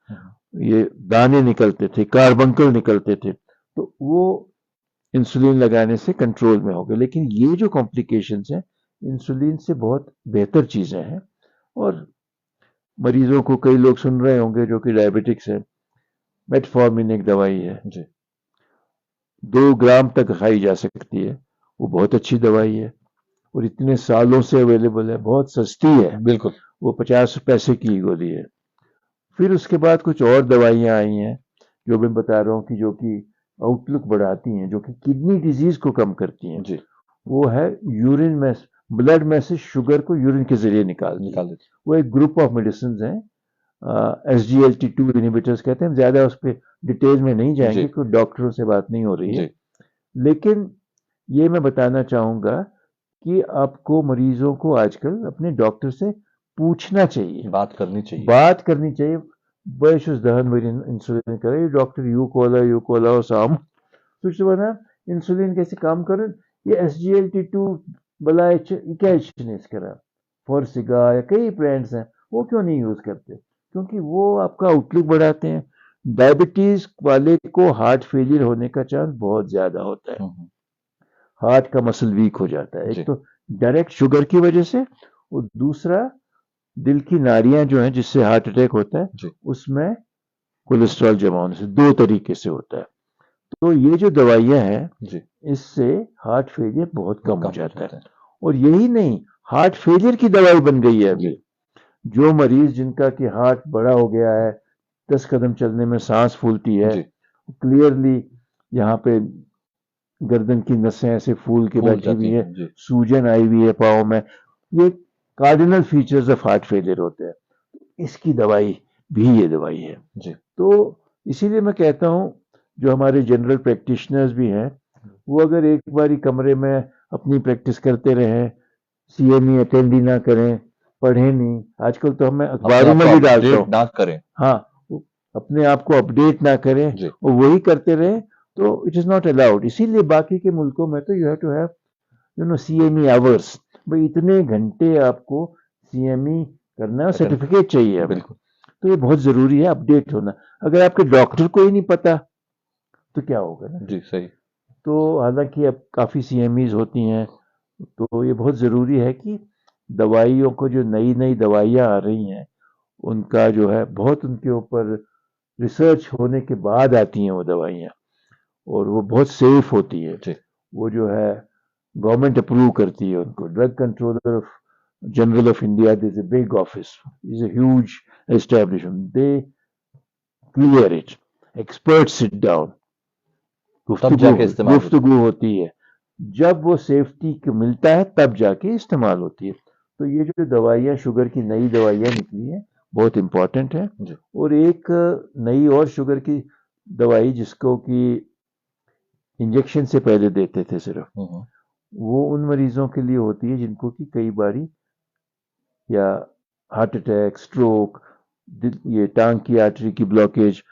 B: ये दाने निकलते थे, कार्बंकल निकलते थे, तो वो इंसुलिन लगाने से कंट्रोल में हो गए। लेकिन ये जो कॉम्प्लिकेशंस हैं इंसुलिन से बहुत बेहतर चीजें हैं। और मरीजों को, कई लोग सुन रहे होंगे जो कि डायबिटिक्स है, मेटफॉर्मिन एक दवाई है
A: जी
B: 2 ग्राम तक खाई जा सकती है, वो बहुत अच्छी दवाई है और इतने सालों से अवेलेबल है, बहुत सस्ती है,
A: बिल्कुल।
B: वो 50 पैसे की गोली है। फिर उसके बाद कुछ और दवाइयां आई हैं जो मैं बता रहा हूँ कि जो कि आउटलुक बढ़ाती हैं, जो कि किडनी डिजीज को कम करती हैं।
A: जी
B: वो है यूरिन में, ब्लड में से शुगर को यूरिन के जरिए निकाल
A: देते
B: वो एक ग्रुप ऑफ मेडिसिन हैं, SGLT2 इनहिबिटर्स कहते हैं। ज्यादा उस पर डिटेल में नहीं जाएंगे क्योंकि डॉक्टरों से बात नहीं हो रही है। लेकिन ये मैं बताना चाहूंगा कि आपको, मरीजों को आजकल अपने डॉक्टर से पूछना चाहिए,
A: बात करनी चाहिए।
B: Bei ist dahin, wo insulin करे, डॉक्टर यू कोला साम सुचना इंसुलिन कैसे काम करे, ये SGLT2 बला क्या इचनेस करा फॉर्सिगा या कई ब्रांड्स हैं, वो क्यों नहीं यूज करते? क्योंकि वो आपका आउटलुक बढ़ाते हैं। डायबिटीज वाले को हार्ट फेलियर होने का चांस बहुत ज्यादा होता है, हार्ट का मसल वीक हो जाता है, एक तो डायरेक्ट शुगर की वजह से, और दूसरा दिल की नाड़ियां जो हैं जिससे हार्ट अटैक होता है उसमें कोलेस्ट्रॉल जमा होने से, 2 तरीके से होता है। तो ये जो दवाइयां हैं इससे हार्ट फेलियर बहुत कम हो जाता है। और यही नहीं, हार्ट फेलियर की दवाई बन गई है अभी। जो मरीज जिनका कि हार्ट बड़ा हो गया है, 10 कदम चलने में सांस फूलती है, क्लियरली यहाँ पे गर्दन की नसें ऐसे फूल के बैठी हुई है, सूजन आई हुई है पाँव में, ये cardinal features of heart failure होते हैं। इसकी दवाई भी ये दवाई है तो इसीलिए मैं कहता हूं जो हमारे जनरल प्रैक्टिशनर्स भी हैं, वो अगर एक बारी कमरे में अपनी प्रैक्टिस करते रहें, CME अटेंड ही ना करें, पढ़े नहीं, आजकल तो हमें अखबारों में भी डालता हूं,
A: ना करें,
B: हाँ, अपने आप को अपडेट ना करें और वही करते रहे तो इट इज नॉट अलाउड। इसीलिए बाकी के मुल्कों में तो you have to have CME hours, भाई इतने घंटे आपको CME करना, सर्टिफिकेट चाहिए हमें। तो ये बहुत जरूरी है अपडेट होना। अगर आपके डॉक्टर को ही नहीं पता तो क्या होगा ना।
A: जी सही।
B: तो हालांकि अब काफी CMEs होती हैं, तो ये बहुत जरूरी है कि दवाइयों को, जो नई नई दवाइयां आ रही हैं उनका जो है बहुत, उनके ऊपर रिसर्च होने के बाद आती हैं वो दवाइयां, और वो बहुत सेफ होती है। वो जो है गवर्नमेंट अप्रूव करती है उनको। Drug controller of general of India, this a big office, is a huge establishment, they clear it, expert sit down, गुफ्तगू होती है, जब वो सेफ्टी को मिलता है तब जाके इस्तेमाल होती है। तो ये जो दवाइयाँ, शुगर की नई दवाइयाँ निकली हैं, बहुत इंपॉर्टेंट है। और एक नई और शुगर की दवाई जिसको कि इंजेक्शन से पहले देते थे सिर्फ, वो उन मरीजों के लिए होती है जिनको कि कई बारी या हार्ट अटैक, स्ट्रोक, ये टांग की आर्टरी की ब्लॉकेज,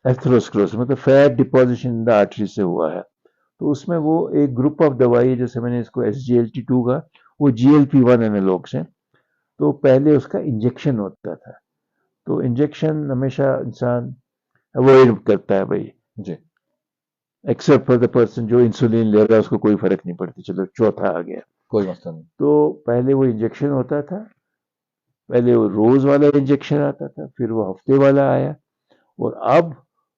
B: एथेरोस्क्लेरोसिस मतलब fat deposition in the artery से हुआ है। तो उसमें वो एक ग्रुप ऑफ दवाई है, जैसे मैंने इसको SGLT2 का, वो GLP-1 एनालॉग्स हैं। तो पहले उसका इंजेक्शन होता था, तो इंजेक्शन हमेशा इंसान अवॉइड करता है भाई, एक्सेप्ट फॉर द पर्सन जो इंसुलिन ले रहा है, उसको कोई फर्क नहीं पड़ती, चलो चौथा आ गया,
A: कोई मसला नहीं।
B: तो पहले वो इंजेक्शन होता था, पहले वो रोज वाला इंजेक्शन आता था, फिर वो हफ्ते वाला आया, और अब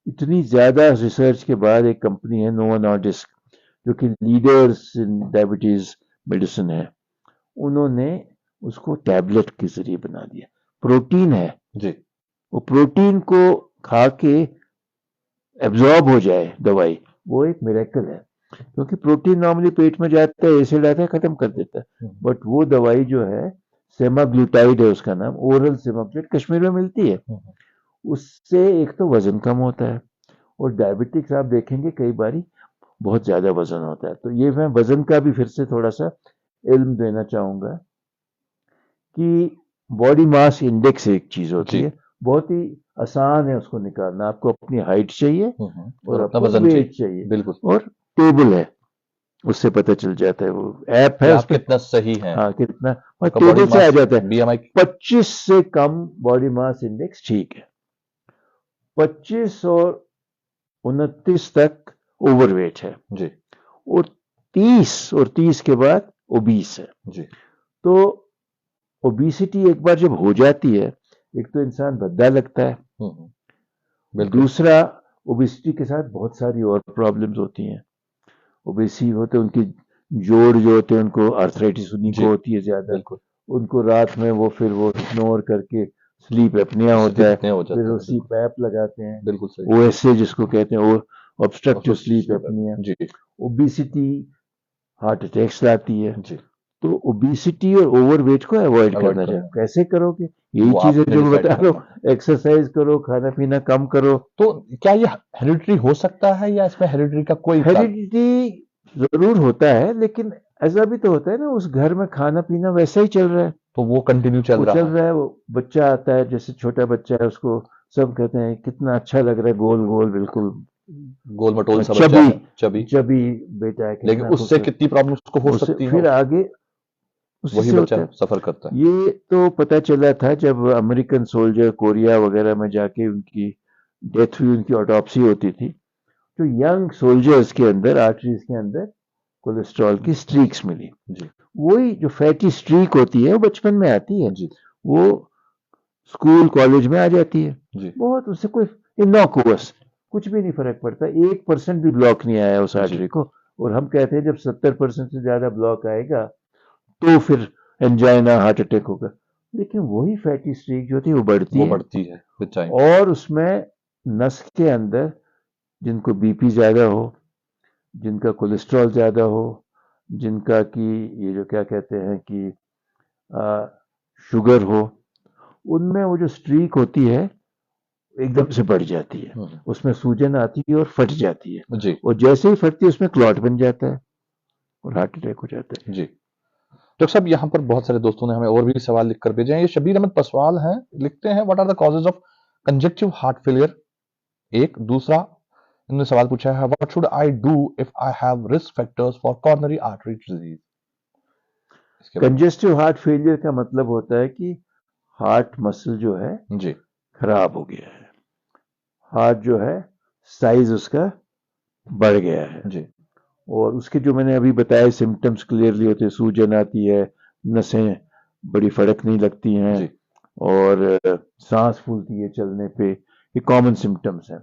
B: इतनी ज्यादा रिसर्च के बाद एक कंपनी है नोवो नॉर्डिस्क, जो कि लीडर्स इन डायबिटीज मेडिसिन है, उन्होंने उसको टैबलेट के जरिए बना दिया। प्रोटीन है वो प्रोटीन को खा के एब्जॉर्ब हो जाए दवाई, वो एक मिरेकल है। क्योंकि प्रोटीन नॉर्मली पेट में जाता है, एसिड आता है, खत्म कर देता है, बट वो दवाई जो है, सेमाग्लूटाइड है उसका नाम, ओरल सेमाग्लूटाइड, कश्मीर में मिलती है, उससे एक तो वजन कम होता है, और डायबिटिक्स आप देखेंगे कई बारी बहुत ज्यादा वजन होता है। तो ये मैं वजन का भी फिर से थोड़ा सा इल्म देना चाहूंगा कि बॉडी मास इंडेक्स एक चीज होती है, बहुत ही आसान है उसको निकालना। आपको अपनी हाइट चाहिए और अपना वजन चाहिए, बिल्कुल, और टेबल है, उससे पता चल जाता है। वो ऐप
A: कि
B: है
A: आप
B: उसमें,
A: कितना सही हैं,
B: हाँ कितना, और
A: आपका बॉडी
B: टेबल से आ
A: मास
B: जाता है।
A: बीएमआई।
B: 25 से कम बॉडी मास इंडेक्स ठीक है, 25 और 29 तक ओवरवेट है,
A: जी
B: और 30 के बाद ओबीस है।
A: जी।
B: तो ओबिसिटी एक बार जब हो जाती है, एक तो इंसान भद्दा लगता है,
A: बिल्कुल।
B: दूसरा ओबिसिटी के साथ बहुत सारी और प्रॉब्लम्स होती हैं। ओबेसी होते उनकी जोड़ जो होते हैं उनको आर्थराइटिस उन्हीं
A: जी
B: को होती है ज्यादा,
A: बिल्कुल।
B: उनको रात में वो फिर वो स्नोर करके स्लीप एपनिया होता है,
A: स्लिप हो
B: फिर
A: जाता
B: वो
A: है, बिल्कुल
B: सीपैप लगाते हैं,
A: बिल्कुल सही।
B: ओएसए जिसको कहते हैं, वो ऑब्स्ट्रक्टिव स्लीप
A: स्लिप
B: एपनिया।
A: जी
B: ओबिसिटी हार्ट अटैक्स लाती है।
A: जी।
B: तो ओबिसिटी और ओवरवेट को अवॉइड
A: अवॉइड
B: करना चाहिए।
A: करना,
B: कैसे करोगे? यही
A: वो
B: चीजें
A: आपने
B: जो मैं
A: डिसाइड
B: बता रहा
A: करना।
B: हूँ, एक्सरसाइज करो, खाना पीना कम करो।
A: तो क्या ये हेरिडिटरी हो सकता है या इसमें हेरिडिटरी का कोई कारण?
B: हेरिडिटी जरूर होता है, लेकिन ऐसा भी तो होता है ना, उस घर में खाना पीना वैसा ही चल रहा है,
A: तो वो कंटिन्यू चल
B: वो चल
A: रहा है।
B: रहा है। वो बच्चा आता है, जैसे छोटा बच्चा है, उसको सब कहते हैं कितना अच्छा लग रहा है, गोल गोल बिल्कुल
A: गोल मटोल सा बच्चा
B: चबी,
A: है, चबी।
B: चबी बेटा है,
A: लेकिन
B: कितना
A: उससे
B: खूबसूरत।
A: कितनी प्रॉब्लम्स को हो
B: उसे
A: सकती हैं,
B: फिर आगे उसी
A: वही
B: से
A: बच्चा
B: होता है।
A: सफर करता है।
B: ये तो पता चला था जब अमेरिकन सोल्जर कोरिया वगैरह में जाके उनकी डेथ हुई, उनकी ऑटोप्सी होती थी, तो यंग सोल्जर्स के अंदर आर्टरीज के अंदर कोलेस्ट्रॉल की स्ट्रीक्स मिली।
A: जी
B: वही जो फैटी स्ट्रीक होती है वो बचपन में आती है,
A: जी
B: वो स्कूल कॉलेज में आ जाती है,
A: जी
B: बहुत उससे कोई इनॉकुअस, कुछ भी नहीं फर्क पड़ता, 1% भी ब्लॉक नहीं आया उस
A: जी।
B: आर्टरी को। और हम कहते हैं जब 70% से ज्यादा ब्लॉक आएगा तो फिर एंजाइना हार्ट अटैक होगा, लेकिन वही फैटी स्ट्रीक जो थी वो बढ़ती
A: वो
B: है।
A: बढ़ती है विद टाइम।
B: और उसमें नस के अंदर जिनको बीपी ज्यादा हो, जिनका कोलेस्ट्रॉल ज्यादा हो, जिनका कि ये जो क्या कहते हैं कि आ, शुगर हो, उनमें वो जो स्ट्रीक होती है एकदम से बढ़ जाती है, उसमें सूजन आती है और फट जाती है,
A: जी
B: और जैसे ही फटती है उसमें क्लॉट बन जाता है और हार्ट अटैक हो जाता है।
A: जी। डॉक्टर साहब, यहाँ पर बहुत सारे दोस्तों ने हमें और भी सवाल लिख कर भेजे हैं। ये शबीर अहमद पसवाल हैं, लिखते हैं what are the causes of congestive heart failure. एक दूसरा इन्होंने सवाल पूछा है, what should I do if I have risk factors for coronary artery disease. इसके बारे
B: कंजेस्टिव हार्ट फेलियर का मतलब होता है कि हार्ट मसल जो है
A: में जी
B: खराब हो गया है, हार्ट जो है साइज उसका बढ़ गया है,
A: जी
B: और उसके जो मैंने अभी बताया सिम्टम्स क्लियरली होते हैं, सूजन आती है, नसें बड़ी फड़कने लगती हैं,
A: जी
B: और सांस फूलती है चलने पे, ये कॉमन सिम्टम्स हैं।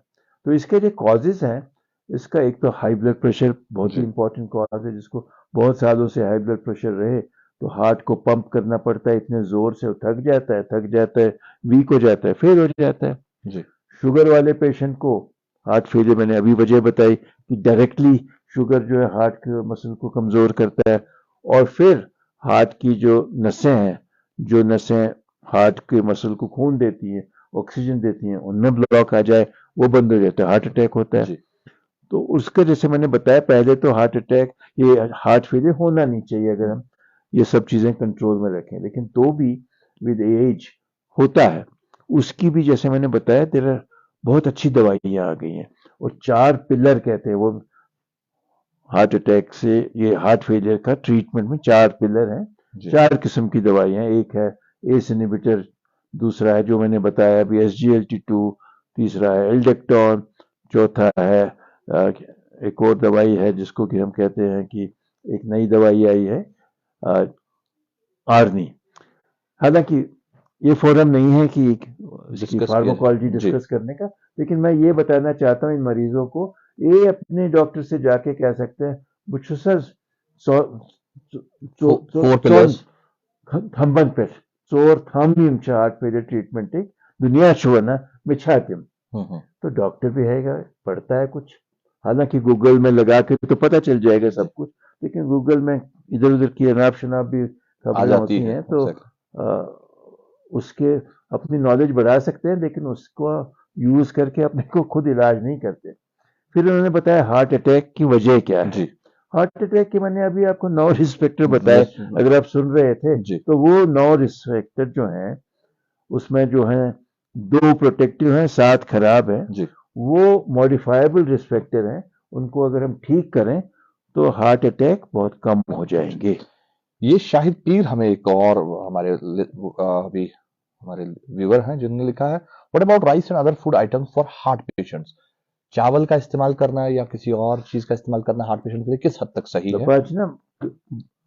B: तो इसके जो कॉजेज हैं, इसका एक तो हाई ब्लड प्रेशर बहुत ही
A: जी
B: इंपॉर्टेंट कॉज है, जिसको बहुत सालों से हाई ब्लड प्रेशर रहे तो हार्ट को पंप करना पड़ता है इतने जोर से, वो थक जाता है, वीक हो जाता है, फेल हो जाता है।
A: जी
B: शुगर वाले पेशेंट को हार्ट फेलियर, मैंने अभी वजह बताई कि डायरेक्टली शुगर जो है हार्ट के मसल को कमजोर करता है, और फिर हार्ट की जो नसें हैं, जो नसें हार्ट के मसल को खून देती हैं, ऑक्सीजन देती हैं, उनमें ब्लॉक आ जाए, वो बंद हो जाता है, हार्ट अटैक होता है।
A: जी
B: तो उसका जैसे मैंने बताया पहले, तो हार्ट अटैक, ये हार्ट फेलियर होना नहीं चाहिए अगर हम ये सब चीजें कंट्रोल में रखें, लेकिन तो भी विद एज होता है। उसकी भी जैसे मैंने बताया, तेरा बहुत अच्छी दवाइयां आ गई हैं, और 4 पिलर कहते हैं वो हार्ट अटैक से, ये हार्ट फेलियर का ट्रीटमेंट में 4 पिलर हैं,
A: जी
B: 4 किस्म की दवाइयां। एक है एस इनहिबिटर, दूसरा है जो मैंने बताया अभी SGLT2, तीसरा है एल्डेक्टोन, चौथा है एक और दवाई है जिसको कि हम कहते हैं कि एक नई दवाई आई है आर्नी। हालांकि ये फोरम नहीं है कि इसकी
A: डिस्कस किया
B: फार्माकोलॉजी
A: जाए। जी
B: डिस्कस करने का, लेकिन मैं ये बताना चाहता हूँ इन मरीजों को, ये अपने डॉक्टर से जाके कह सकते हैं, बुछुसर
A: फोर
B: चौन
A: पिलर्स।
B: थंबन पे चोर थम हार्ट फेलियर ट्रीटमेंट दुनिया छुअना मिछातिम। तो डॉक्टर भी है, पढ़ता है कुछ, हालांकि गूगल में लगा के तो पता चल जाएगा
A: जी
B: सब कुछ, लेकिन गूगल में इधर उधर की अनाप शनाप भी
A: आ
B: खबरें
A: जाती
B: होती
A: है
B: हैं, तो
A: एग्जैक्टली।
B: उसके अपनी नॉलेज बढ़ा सकते हैं, लेकिन उसको यूज करके अपने को खुद इलाज नहीं करते। फिर उन्होंने बताया हार्ट अटैक की वजह क्या है।
A: जी
B: हार्ट अटैक के मैंने अभी आपको 9 रिस्क फैक्टर बताए,
A: यस
B: अगर आप सुन रहे थे,
A: जी
B: तो वो 9 रिस्क फैक्टर जो हैं, उसमें जो है 2 प्रोटेक्टिव हैं, 7 खराब हैं,
A: जी
B: वो मॉडिफाइबल रिस्क फैक्टर हैं। उनको अगर हम ठीक करें तो हार्ट अटैक बहुत कम हो जाएंगे।
A: ये शाहिद पीर हमें एक और अभी हमारे व्यूअर हैं जिन्होंने लिखा है, what about rice and other food items for heart patients? चावल का इस्तेमाल करना या किसी और चीज का इस्तेमाल करना हार्ट पेशेंट के लिए किस हद तक सही है?
B: Lapachna,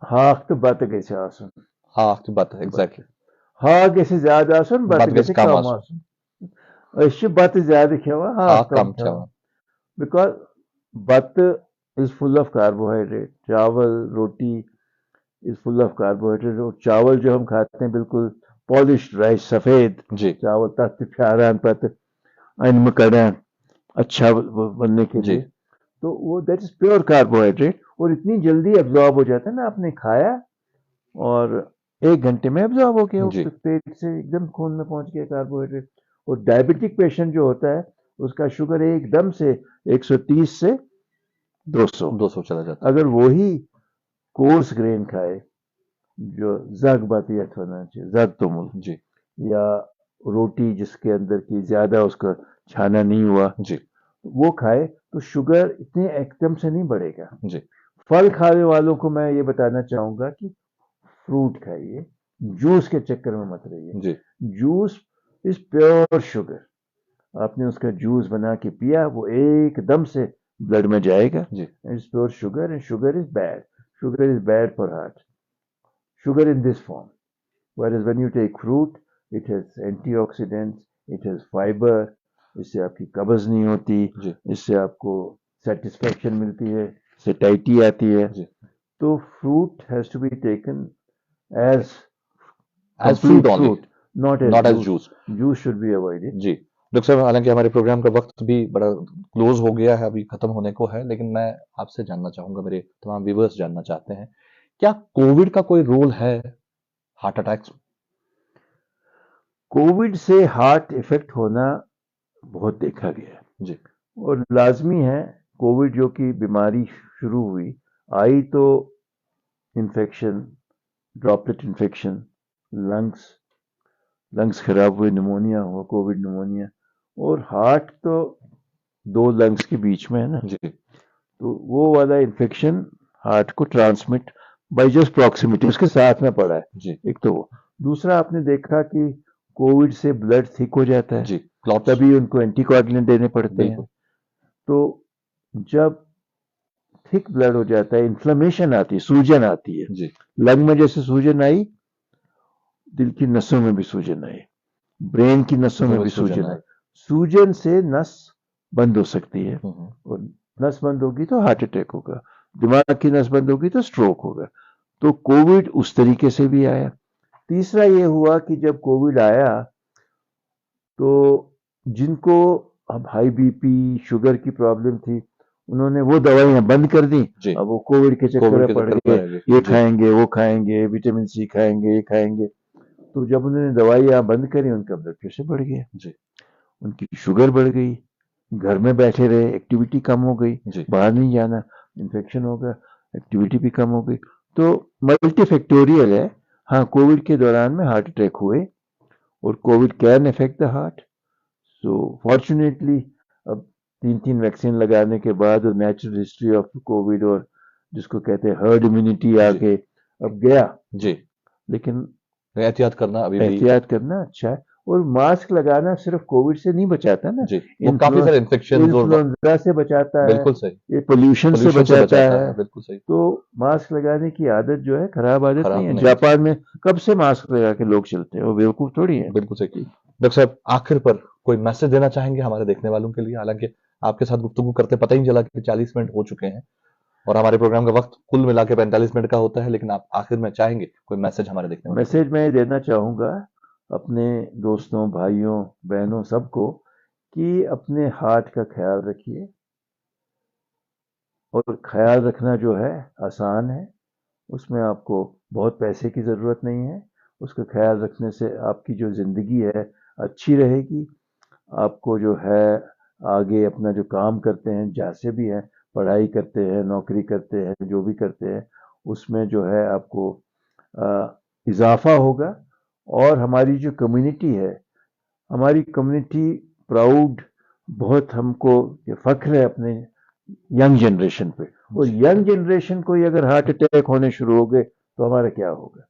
B: हाँ तो बात कैसे आसन
A: हाँ आपकी बात है, एग्जैक्टली।
B: हाँ कैसे ज्यादा आसन बात
A: बात कैसे
B: कैसे
A: काम
B: कम
A: आसो?
B: आसन ऐसे बात ज्यादा खेवा हाँ
A: हाँ
B: कम
A: कम
B: खेवा
A: चावल।
B: बिकॉज बत इज फुल ऑफ कार्बोहाइड्रेट, चावल रोटी इज फुल ऑफ कार्बोहाइड्रेट। और चावल जो हम खाते हैं बिल्कुल पॉलिश्ड राइस, सफेद
A: जी
B: चावल तत् प्यारान पत अन्न कड़ा अच्छा बनने के
A: जी
B: लिए, तो वो दैट इज प्योर कार्बोहाइड्रेट और इतनी जल्दी एब्जॉर्ब हो जाता है ना, आपने खाया और 1 घंटे में एब्जॉर्ब हो गया, वो
A: जी।
B: पेट से एकदम खून में पहुंच गया कार्बोहाइड्रेट। और डायबिटिक पेशेंट जो होता है उसका शुगर एकदम से 130 से 200।
A: 200 चला जाता
B: अगर वही कोर्स ग्रेन खाए, जो जग बाती अथवा जग तुमुल
A: है। जी
B: या रोटी जिसके अंदर की ज्यादा उसका छाना नहीं हुआ,
A: जी
B: वो खाए तो शुगर इतने एकदम से नहीं बढ़ेगा।
A: जी
B: फल खाने वालों को मैं ये बताना चाहूंगा कि फ्रूट खाइए, जूस के चक्कर में मत रहिए।
A: जी
B: जूस इज प्योर शुगर, आपने उसका जूस बना के पिया वो एकदम से ब्लड में जाएगा।
A: जी
B: it's pure sugar and sugar is bad, sugar is bad for heart, sugar in this form. whereas when you take fruit, it has antioxidants, it has fiber, इससे आपकी कब्ज नहीं होती,
A: जी
B: इससे आपको सेटिस्फेक्शन मिलती है, सेटाइटी आती है।
A: जी।
B: तो fruit has to be taken as
A: as fruit
B: complete
A: only,
B: fruit, not as
A: not as
B: juice.
A: Juice.
B: Juice should be avoided.
A: जी डॉक्टर साहब, हालांकि हमारे प्रोग्राम का वक्त भी बड़ा क्लोज हो गया है, अभी खत्म होने को है, लेकिन मैं आपसे जानना चाहूंगा, मेरे तमाम व्यूअर्स जानना चाहते हैं, क्या कोविड का कोई रोल है हार्ट अटैक्स?
B: कोविड से हार्ट इफेक्ट होना बहुत देखा गया है
A: जी
B: और लाजमी है। कोविड जो कि बीमारी शुरू हुई, आई तो infection, droplet infection, lungs lungs खराब हुए, निमोनिया हुआ, कोविड निमोनिया। और हार्ट तो दो लंग्स के बीच में है ना,
A: जी
B: तो वो वाला इन्फेक्शन हार्ट को ट्रांसमिट बाय जस्ट प्रॉक्सिमिटी उसके साथ में पड़ा है।
A: जी
B: एक तो वो, दूसरा आपने देखा कि कोविड से ब्लड थिक हो जाता है,
A: जी क्लॉट्स।
B: तभी उनको एंटीकोएगुलेंट देने पड़ते हैं।
A: बिल्कुल।
B: तो जब थिक ब्लड हो जाता है, इन्फ्लेमेशन आती है, सूजन आती है,
A: जी
B: लंग में जैसे सूजन आई, दिल की नसों में भी सूजन आई, ब्रेन की नसों में
A: उसमें
B: भी
A: सूजन
B: सूजन आई।
A: है।
B: सूजन से नस बंद हो सकती है
A: हम्म,
B: और नस बंद होगी तो हार्ट अटैक होगा, दिमाग की नस बंद होगी तो स्ट्रोक होगा। तो कोविड उस तरीके से भी आया। तीसरा ये हुआ कि जब कोविड आया तो जिनको अब हाई बीपी शुगर की प्रॉब्लम थी, उन्होंने वो दवाइयां बंद कर दी।
A: जी
B: अब वो कोविड के चक्कर
A: कोविड
B: में
A: के
B: पड़
A: चक्कर में
B: गए,
A: रह गए।
B: ये
A: जी
B: खाएंगे वो खाएंगे, विटामिन सी खाएंगे, ये खाएंगे। तो जब उन्होंने दवाइयां बंद करी, उनका ब्लड प्रेशर बढ़ गया,
A: जी
B: उनकी शुगर बढ़ गई, घर में बैठे रहे, एक्टिविटी कम हो गई,
A: जी
B: बाहर नहीं जाना, इन्फेक्शन हो गया, एक्टिविटी भी कम हो गई। तो मल्टीफैक्टोरियल है। हाँ, कोविड के दौरान में हार्ट अटैक हुए और Covid can affect the heart. So fortunately अब 3-3 वैक्सीन लगाने के बाद और नेचुरल हिस्ट्री ऑफ कोविड और जिसको कहते हैं हर्ड इम्यूनिटी
A: जी
B: आके अब गया।
A: जी।
B: लेकिन
A: एहतियात करना अभी भी।
B: एहतियात करना अच्छा है। और मास्क लगाना सिर्फ कोविड से नहीं बचाता ना,
A: जी वो काफी सारे इन्फेक्शन और
B: इन्फ्लुएंजा से बचाता है,
A: बिल्कुल सही।
B: ये पोल्यूशन से
A: पोल्यूशन से
B: बचाता
A: बचाता
B: है।
A: है, बिल्कुल सही।
B: तो मास्क लगाने की आदत जो है खराब आदत नहीं
A: खराब
B: है।
A: नहीं है।
B: जापान में कब से मास्क लगा के लोग चलते हैं, वो बेवकूफ थोड़ी है।
A: बिल्कुल सही। डॉक्टर साहब, आखिर पर कोई मैसेज देना चाहेंगे हमारे देखने वालों के लिए? हालांकि आपके साथ गुफ्तगू करते पता ही नहीं चला कि 40 मिनट हो चुके हैं और हमारे प्रोग्राम का वक्त कुल मिला के 45 मिनट का होता है, लेकिन आप आखिर में चाहेंगे कोई मैसेज हमारे देखने वालों
B: मैसेज मैं देना चाहूंगा अपने दोस्तों, भाइयों, बहनों सबको कि अपने हार्ट का ख्याल रखिए। और ख्याल रखना जो है आसान है, उसमें आपको बहुत पैसे की ज़रूरत नहीं है। उसका ख्याल रखने से आपकी जो ज़िंदगी है अच्छी रहेगी। आपको जो है आगे अपना जो काम करते हैं, जहाँ से भी हैं, पढ़ाई करते हैं, नौकरी करते हैं, जो भी करते हैं, उसमें जो है आपको इजाफा होगा। और हमारी जो कम्युनिटी है, हमारी कम्युनिटी प्राउड, बहुत हमको ये फ़ख्र है अपने यंग जनरेशन पे। और यंग जनरेशन को ही अगर हार्ट अटैक होने शुरू हो गए तो हमारा क्या होगा?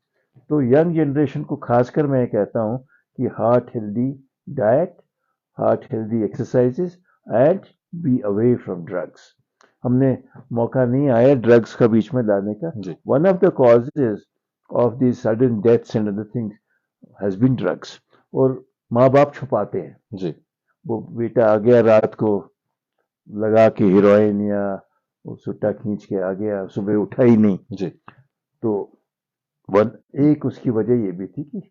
B: तो यंग जनरेशन को खासकर मैं कहता हूं कि heart healthy diet, heart healthy exercises and be away from drugs. हमने मौका नहीं आया ड्रग्स का बीच में लाने का।
A: जी
B: one of the causes of the sudden deaths and other things has been drugs. और माँ बाप छुपाते हैं,
A: जी
B: वो बेटा आ गया रात को लगा के हीरोइन या वो सुट्टा खींच के आ गया, सुबह उठा ही नहीं।
A: जी
B: तो वन एक उसकी वजह ये भी थी कि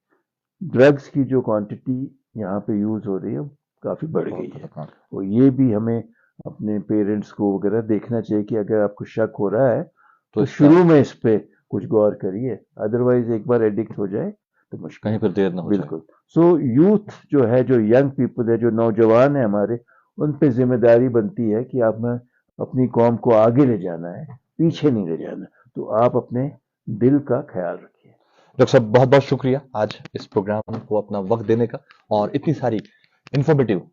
B: ड्रग्स की जो क्वांटिटी यहाँ पे यूज हो रही है काफी बढ़
A: बहुत
B: गई है।
A: खतरनाक।
B: और ये भी हमें अपने पेरेंट्स को वगैरह देखना चाहिए कि अगर आपको शक हो रहा है
A: तो
B: तो
A: इसका
B: शुरू में इस पे कुछ गौर करिए, अदरवाइज एक बार एडिक्ट हो जाए तो मुश्किल
A: कहीं
B: है।
A: पर देर ना हो जाए।
B: बिल्कुल। सो यूथ जो है, जो यंग पीपल है, जो नौजवान है हमारे, उन पे जिम्मेदारी बनती है कि आप में अपनी कौम को आगे ले जाना है, पीछे नहीं ले जाना। तो आप अपने दिल का ख्याल रखिए।
A: डॉक्टर साहब बहुत बहुत शुक्रिया आज इस प्रोग्राम को अपना वक्त देने का, और इतनी सारी इंफॉर्मेटिव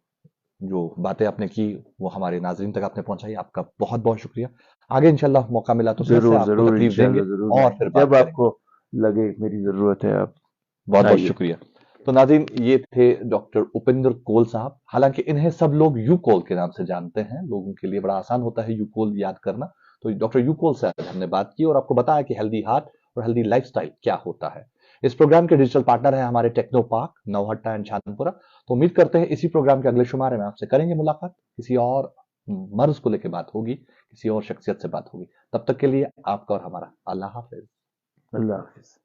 A: जो बातें आपने की वो हमारे नाजरीन तक आपने पहुंचाई। आपका बहुत बहुत शुक्रिया। आगे इंशाल्लाह मौका मिला तो फिर से
B: जरूर
A: आपको
B: जरूर,
A: तकलीफ देंगे
B: इंशाल्लाह जरूर,
A: और
B: मैं
A: फिर बात
B: जब
A: करेंगे।
B: आपको लगे मेरी जरूरत है आप
A: बहुत बहुत
B: आइए।
A: शुक्रिया। तो नाज़रीन, ये थे डॉक्टर उपिंदर कोल साहब। हालांकि इन्हें सब लोग यू कोल के नाम से जानते हैं, लोगों के लिए बड़ा आसान होता है यू कोल याद करना। तो डॉक्टर यू कोल से आज हमने बात की और आपको बताया कि हेल्दी हार्ट और हेल्दी लाइफस्टाइल क्या होता है। इस प्रोग्राम के डिजिटल पार्टनर है हमारे techno park, Nauhatta and Chhanpura. तो उम्मीद करते हैं इसी प्रोग्राम के अगले शुमारे में आपसे करेंगे मुलाकात, किसी और मर्ज को लेकर बात होगी, किसी और शख्सियत से बात होगी। तब तक के लिए आपका और हमारा अल्लाह हाफिज।
B: अल्लाह हाफिज।